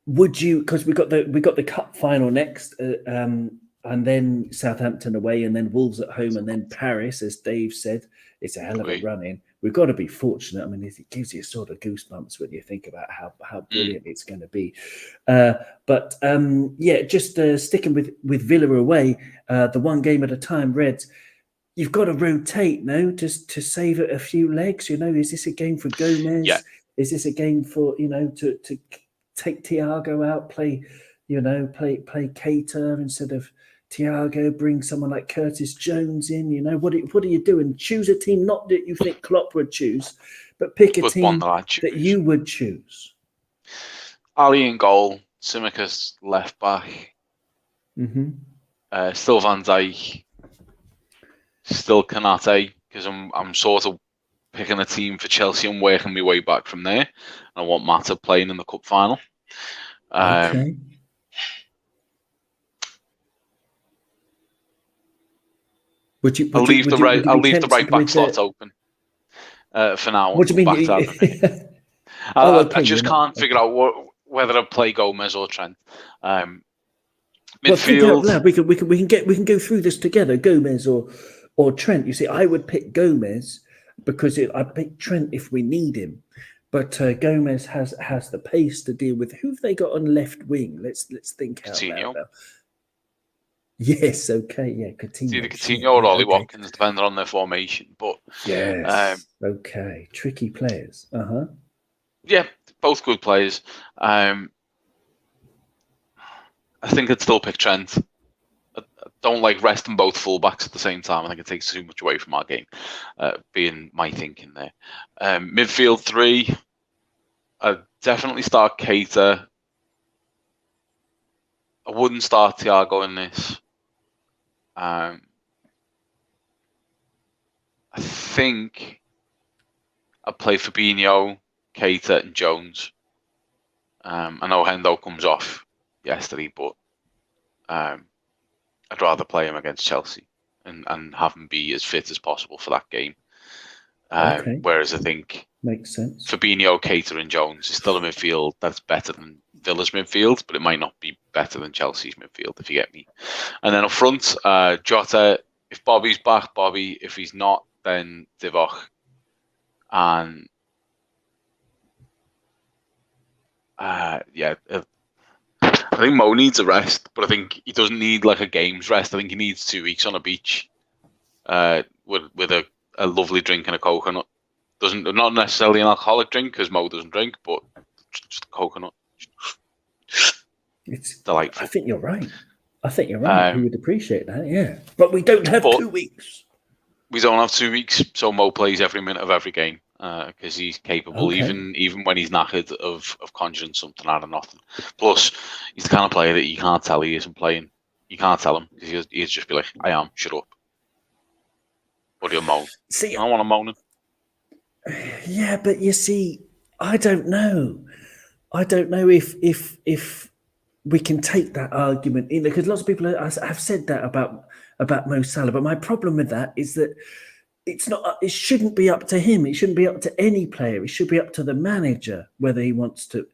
would you? Because we got the cup final next, and then Southampton away, and then Wolves at home, and then Paris, as Dave said. It's a hell of a run in. We've got to be fortunate. I mean, it gives you sort of goosebumps when you think about how brilliant it's going to be. Just sticking with Villa away, the one game at a time, Reds. You've got to rotate, just to save a few legs. Is this a game for Gomez?
Yeah.
Is this a game for to take Thiago out, play Keita instead of Thiago, bring someone like Curtis Jones in? What are you doing? Choose a team, not that you think Klopp would choose, but pick a team that you would choose.
Ali in goal, Tsimikas left back.
Mm-hmm.
Still Van Dijk, still Kanate, because I'm sort of picking a team for Chelsea and working my way back from there. I want Mata playing in the cup final.
Okay.
I'll leave the right
tempted
back
with
slot open for now.
What do you
Back to
mean?
Adrian.
Okay,
I just can't figure out whether to play Gomez or Trent.
Well, think out
Midfield.
loud. We can go through this together. Gomez or Trent. You see, I would pick Gomez because I'd pick Trent if we need him. But Gomez has the pace to deal with. Who've they got on left wing? Let's think out loud now. Yes, okay, yeah, Coutinho.
It's either Coutinho or Ollie Watkins, depending on their formation. But
yes, okay, tricky players.
Yeah, both good players. I think I'd still pick Trent. I don't like resting both fullbacks at the same time. I think it takes too much away from our game. Being my thinking there. Midfield 3, I'd definitely start Keita. I wouldn't start Thiago in this. I think I'd play Fabinho, Keita, and Jones. I know Hendo comes off yesterday, but I'd rather play him against Chelsea and have him be as fit as possible for that game. Whereas I think
makes sense.
Fabinho, Keita, and Jones is still a midfield that's better than Villa's midfield, but it might not be better than Chelsea's midfield, if you get me. And then up front, Jota, if Bobby's back, Bobby. If he's not, then Divock. And I think Mo needs a rest, but I think he doesn't need like a game's rest. I think he needs 2 weeks on a beach with a lovely drink and a coconut. Not necessarily an alcoholic drink because Mo doesn't drink, but just a coconut.
It's
delightful.
I think you're right. We would appreciate that, yeah. But we don't have 2 weeks.
We don't have 2 weeks, so Mo plays every minute of every game because he's capable, even when he's knackered, of conjuring something out of nothing. Plus, he's the kind of player that you can't tell he isn't playing. You can't tell him because he'll just be like, "I am. Shut up." Or he'll moan.
See,
I don't want to moan.
Yeah, but you see, I don't know. I don't know if we can take that argument in, because lots of people have said that about Mo Salah. But my problem with that is that it shouldn't be up to him. It shouldn't be up to any player. It should be up to the manager whether he wants to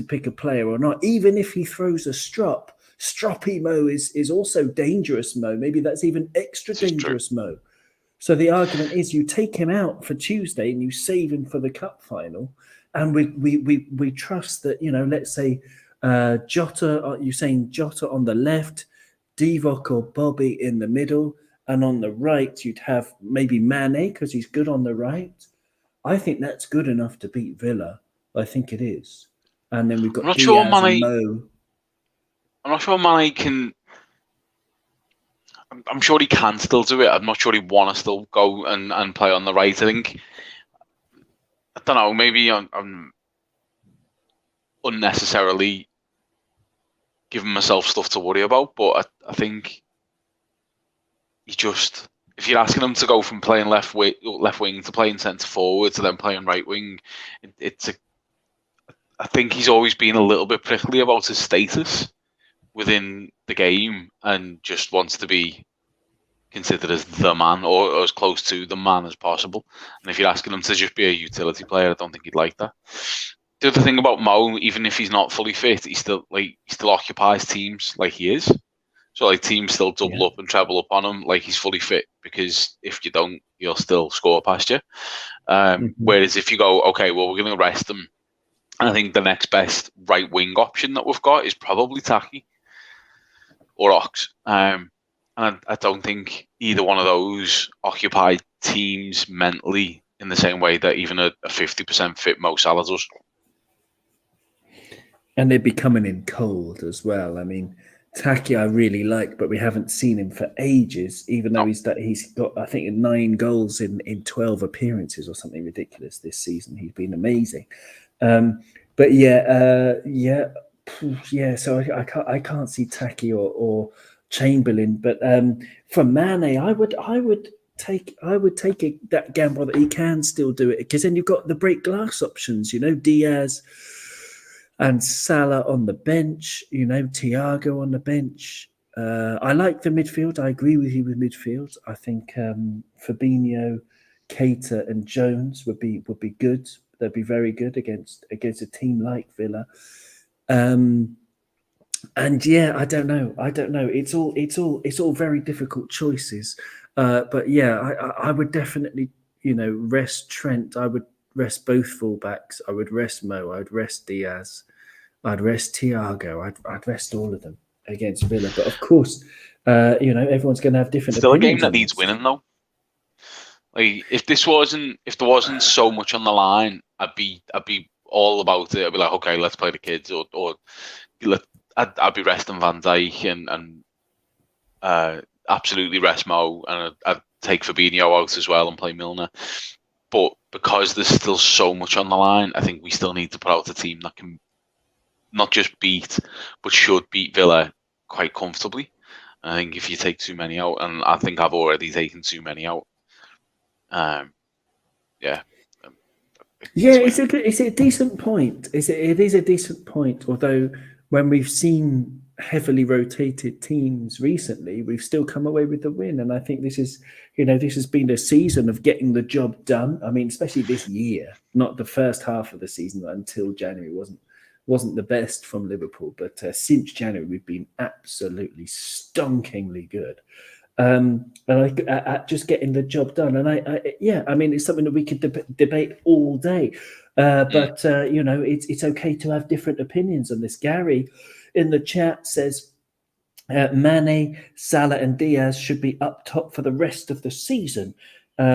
pick a player or not. Even if he throws a stroppy Mo is also dangerous Mo. Maybe that's even extra dangerous Mo. So the argument is you take him out for Tuesday and you save him for the cup final, and we trust that, let's say Jota. You're saying Jota on the left, Divock or Bobby in the middle, and on the right you'd have maybe Mane because he's good on the right. I think that's good enough to beat Villa. I think it is. And then we've got Diaz and Mo.
I'm not sure Mane can. I'm sure he can still do it. I'm not sure he'd want to still go and play on the right. I think, I don't know, maybe I'm unnecessarily giving myself stuff to worry about, but I think if you're asking him to go from playing left wing to playing centre forward to then playing right wing, I think he's always been a little bit prickly about his status within the game and just wants to be considered as the man or as close to the man as possible. And if you're asking him to just be a utility player, I don't think he'd like that. The other thing about Mo, even if he's not fully fit, he still occupies teams like he is. So like teams still double up and treble up on him like he's fully fit, because if you don't, he'll still score past you. Whereas if you go, okay, well, we're going to rest him, and I think the next best right wing option that we've got is probably Taki or Ox. And I don't think either one of those occupy teams mentally in the same way that even a 50% fit Mo Salah does.
And they'd be coming in cold as well. I mean, Taki I really like, but we haven't seen him for ages, even though he's got, I think, 9 goals in 12 appearances or something ridiculous this season. He's been amazing. So I can't see Taki or Chamberlain. But for Mane, I would take that gamble that he can still do it, because then you've got the break glass options. Diaz and Salah on the bench. Thiago on the bench. I like the midfield. I agree with you with midfield. I think Fabinho, Keita, and Jones would be good. They'd be very good against a team like Villa. And yeah, I don't know. It's all very difficult choices. But yeah, I would definitely rest Trent. I would rest both fullbacks. I would rest Mo. I'd rest Diaz. I'd rest Thiago. I'd rest all of them against Villa. But of course, everyone's going to have different.
Still a game
opinions
that
on
needs
this.
winning, though. Like if there wasn't so much on the line, I'd be all about it. I'd be like, okay, let's play the kids, or I'd be resting Van Dijk and absolutely rest Mo, and I'd take Fabinho out as well and play Milner. But because there's still so much on the line, I think we still need to put out a team that can not just beat, but should beat Villa quite comfortably. I think if you take too many out, and I think I've already taken too many out,
it's a decent point. It is a decent point. Although when we've seen heavily rotated teams recently, we've still come away with the win. And I think this has been a season of getting the job done. I mean, especially this year, not the first half of the season until January wasn't the best from Liverpool, but since January we've been absolutely stonkingly good. And at just getting the job done. And I mean, it's something that we could debate all day. But it's okay to have different opinions on this. Gary in the chat says Mane, Salah, and Diaz should be up top for the rest of the season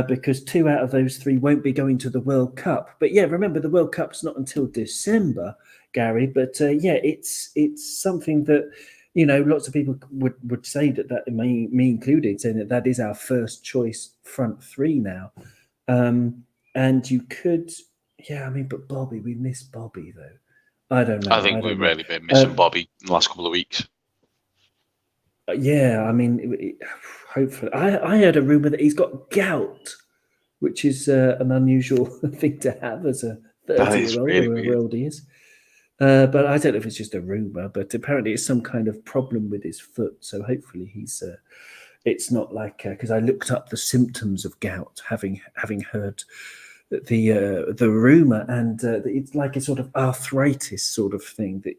because 2 out of those 3 won't be going to the World Cup. But yeah, remember the World Cup's not until December, Gary. But it's something that lots of people would say that me included, saying that is our first choice front 3 now. And you could, but Bobby, we miss Bobby though. I don't know.
I think we've really been missing Bobby in the last couple of weeks.
Yeah, I mean, hopefully. I heard a rumor that he's got gout, which is an unusual thing to have as a 30-year-old
really
or whoever old he is. But I don't know if it's just a rumor, but apparently it's some kind of problem with his foot. So hopefully he's. It's not like because I looked up the symptoms of gout, having heard the rumor, and it's like a sort of arthritis sort of thing that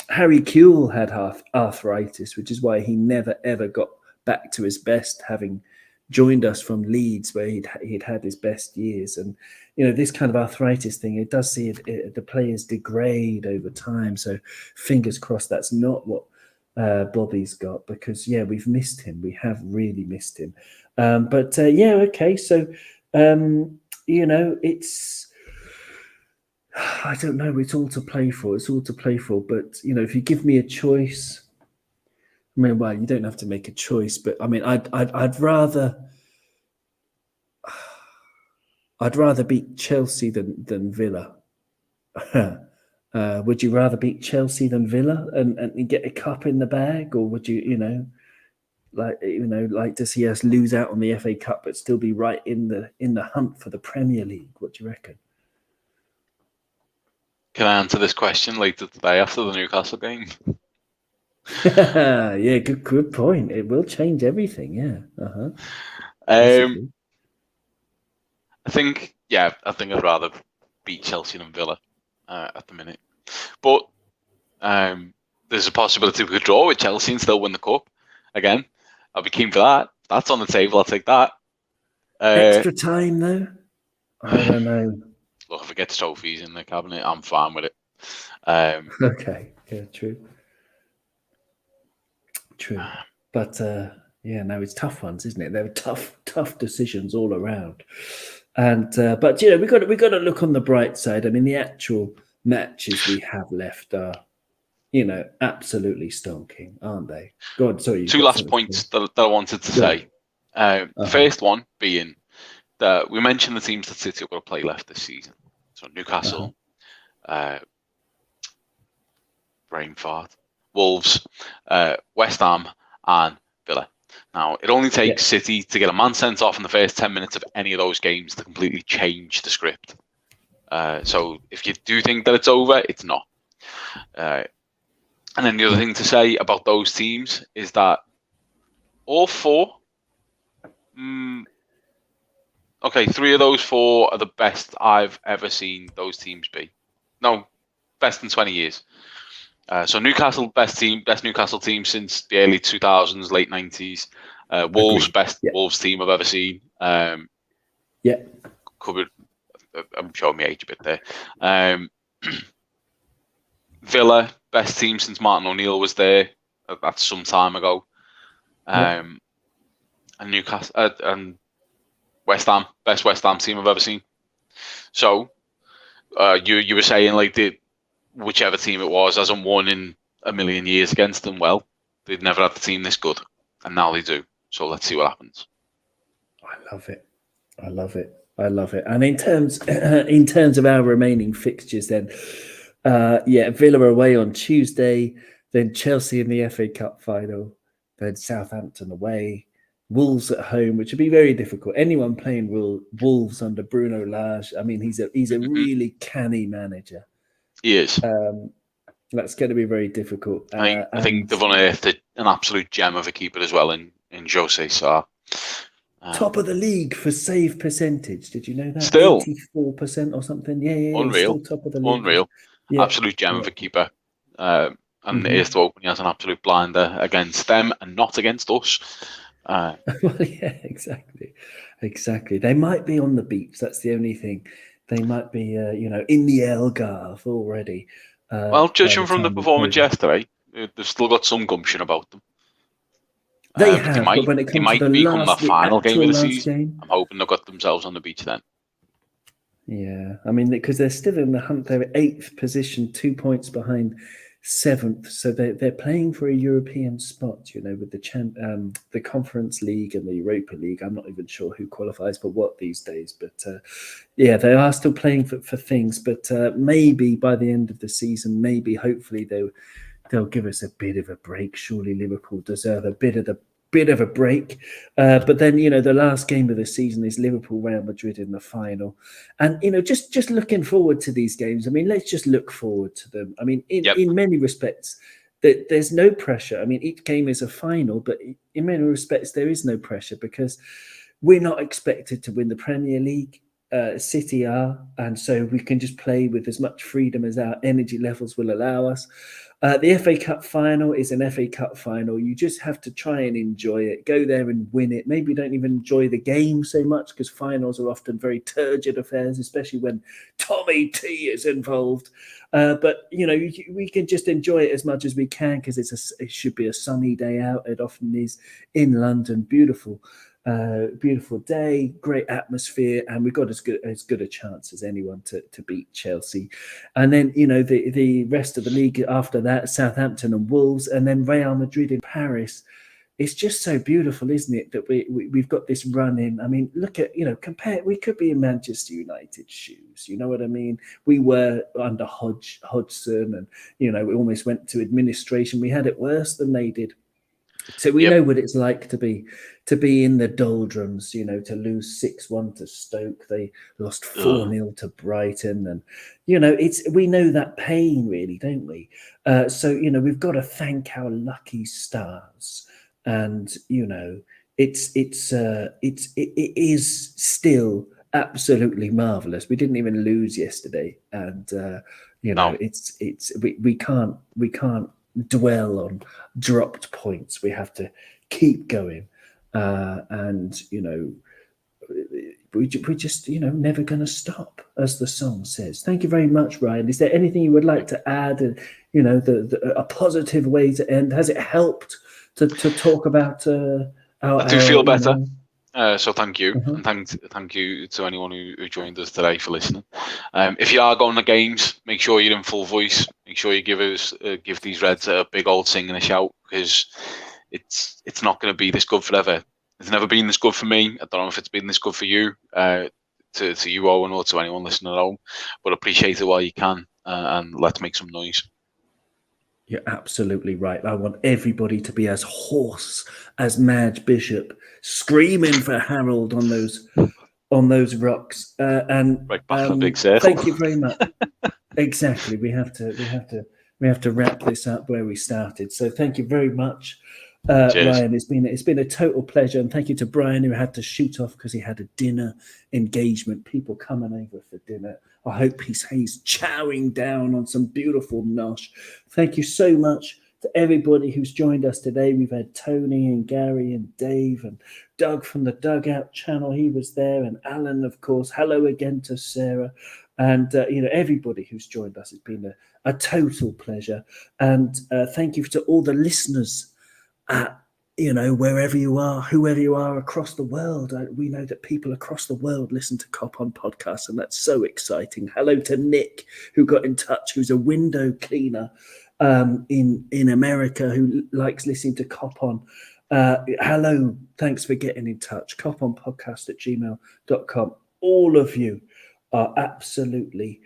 Harry Kewell had arthritis, which is why he never ever got back to his best, having joined us from Leeds, where he'd had his best years. And this kind of arthritis thing, it does see the players degrade over time. So fingers crossed that's not what Bobby's got, because we've missed him. We have really missed him. Okay. So it's. I don't know. It's all to play for. But if you give me a choice, I mean, well, you don't have to make a choice, but I mean, I'd rather beat Chelsea than Villa. Would you rather beat Chelsea than Villa and get a cup in the bag, or would you like to see us lose out on the FA Cup but still be right in the hunt for the Premier League? What do you reckon?
Can I answer this question later today after the Newcastle game?
Yeah, good point. It will change everything. Yeah.
I think I'd rather beat Chelsea than Villa at the minute. But there's a possibility we could draw with Chelsea and still win the cup again. I'll be keen for that. That's on the table. I'll take that.
Extra time though. I don't know.
Look, if it gets trophies in the cabinet, I'm fine with it.
Okay. Yeah, true. But it's tough ones, isn't it? They're tough decisions all around. And but we got to look on the bright side. I mean, the actual matches we have left are, absolutely stonking, aren't they? Go on, sorry.
2 last points that I wanted to say. The first one being that we mentioned the teams that City are going to play left this season. So Newcastle, brain fart, Wolves, West Ham, and Villa. Now, it only takes City to get a man sent off in the first 10 minutes of any of those games to completely change the script. So if you do think that it's over, it's not. And then the other thing to say about those teams is that all four, three of those four are the best I've ever seen those teams be. No, best in 20 years. So Newcastle, best Newcastle team since the early 2000s, late 90s. Wolves, best Wolves team I've ever seen. Covered. I'm showing my age a bit there. Villa, best team since Martin O'Neill was there. That's some time ago. And Newcastle and West Ham, best West Ham team I've ever seen. So you were saying like whichever team it was hasn't won in a million years against them. Well, they've never had the team this good, and now they do. So let's see what happens.
I love it. I love it. I love it. And in terms of our remaining fixtures, then, Villa away on Tuesday, then Chelsea in the FA Cup final, then Southampton away, Wolves at home, which would be very difficult. Anyone playing Wolves under Bruno Lage, I mean, he's a really canny manager.
He is.
That's going to be very difficult.
I think they've unearthed an absolute gem of a keeper as well in Jose Sarr.
Top of the league for save percentage. Did you know that?
Still
84% or something. Yeah.
Unreal.
Still top of the league.
Unreal. Yeah. Absolute gem of a keeper. And it is to open, he has an absolute blinder against them and not against us.
Well, yeah, exactly. They might be on the beach. That's the only thing. They might be, in the Algarve already.
Well, judging from the performance yesterday, they've still got some gumption about them.
They have, but when it comes to the
final game of the season, I'm hoping they've got themselves on the beach then.
Yeah, I mean, because they're still in the hunt. They're 8th position, 2 points behind 7th. So they're playing for a European spot, with the Conference League and the Europa League. I'm not even sure who qualifies for what these days. But, they are still playing for things. But maybe by the end of the season, hopefully, they'll give us a bit of a break. Surely Liverpool deserve a bit of a break. But then, the last game of the season is Liverpool, Real Madrid in the final. And, just looking forward to these games. I mean, let's just look forward to them. I mean, in many respects, there's no pressure. I mean, each game is a final, but in many respects, there is no pressure because we're not expected to win the Premier League. City are, and so we can just play with as much freedom as our energy levels will allow us. The FA Cup final is an FA Cup final. You just have to try and enjoy it. Go there and win it. Maybe don't even enjoy the game so much because finals are often very turgid affairs, especially when Tommy T is involved. But, we can just enjoy it as much as we can because it should be a sunny day out. It often is in London. Beautiful day, great atmosphere, and we've got as good a chance as anyone to beat Chelsea. And then the rest of the league after that, Southampton and Wolves, and then Real Madrid in Paris. It's just so beautiful, isn't it, that we've got this run in. I mean, look at compare. We could be in Manchester United's shoes. You know what I mean? We were under Hodgson, and we almost went to administration. We had it worse than they did. So we know what it's like to be in the doldrums, to lose 6-1 to Stoke. They lost 4-0 to Brighton. And, we know that pain really, don't we? So, we've got to thank our lucky stars. And, it is still absolutely marvelous. We didn't even lose yesterday. And, we can't dwell on dropped points. We have to keep going, and we're just never going to stop, as the song says. Thank you very much, Ryan. Is there anything you would like to add? And a positive way to end. Has it helped to talk about? I
do feel better. So thank you, and thank you to anyone who joined us today for listening. If you are going to games, make sure you're in full voice. Make sure you give these Reds a big old sing and a shout, because it's not going to be this good forever. It's never been this good for me. I don't know if it's been this good for you, to you, Owen, or to anyone listening at home. But appreciate it while you can, and let's make some noise.
You're absolutely right. I want everybody to be as hoarse as Madge Bishop, screaming for Harold on those rocks. And
Right back in a big circle.
thank you very much. Exactly. We have to wrap this up where we started. So thank you very much,
Cheers.
Ryan. It's been a total pleasure, and thank you to Brian, who had to shoot off because he had a dinner engagement. People coming over for dinner. I hope he's chowing down on some beautiful nosh. Thank you so much to everybody who's joined us today. We've had Tony and Gary and Dave and Doug from the Dugout channel. He was there, and Alan, of course. Hello again to Sarah. And, everybody who's joined us. It's been a total pleasure. And thank you to all the listeners, wherever you are, whoever you are across the world. We know that people across the world listen to Cop On Podcast, and that's so exciting. Hello to Nick, who got in touch, who's a window cleaner in America, who likes listening to Cop On. Hello, thanks for getting in touch. coponpodcast@gmail.com. All of you are absolutely,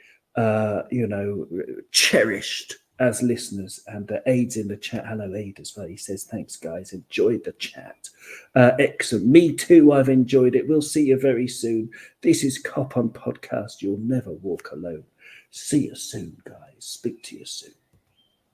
cherished as listeners. And Aid's in the chat. Hello, Aid, as well. He says, thanks, guys. Enjoyed the chat. Excellent. Me too. I've enjoyed it. We'll see you very soon. This is Cop On Podcast. You'll never walk alone. See you soon, guys. Speak to you soon.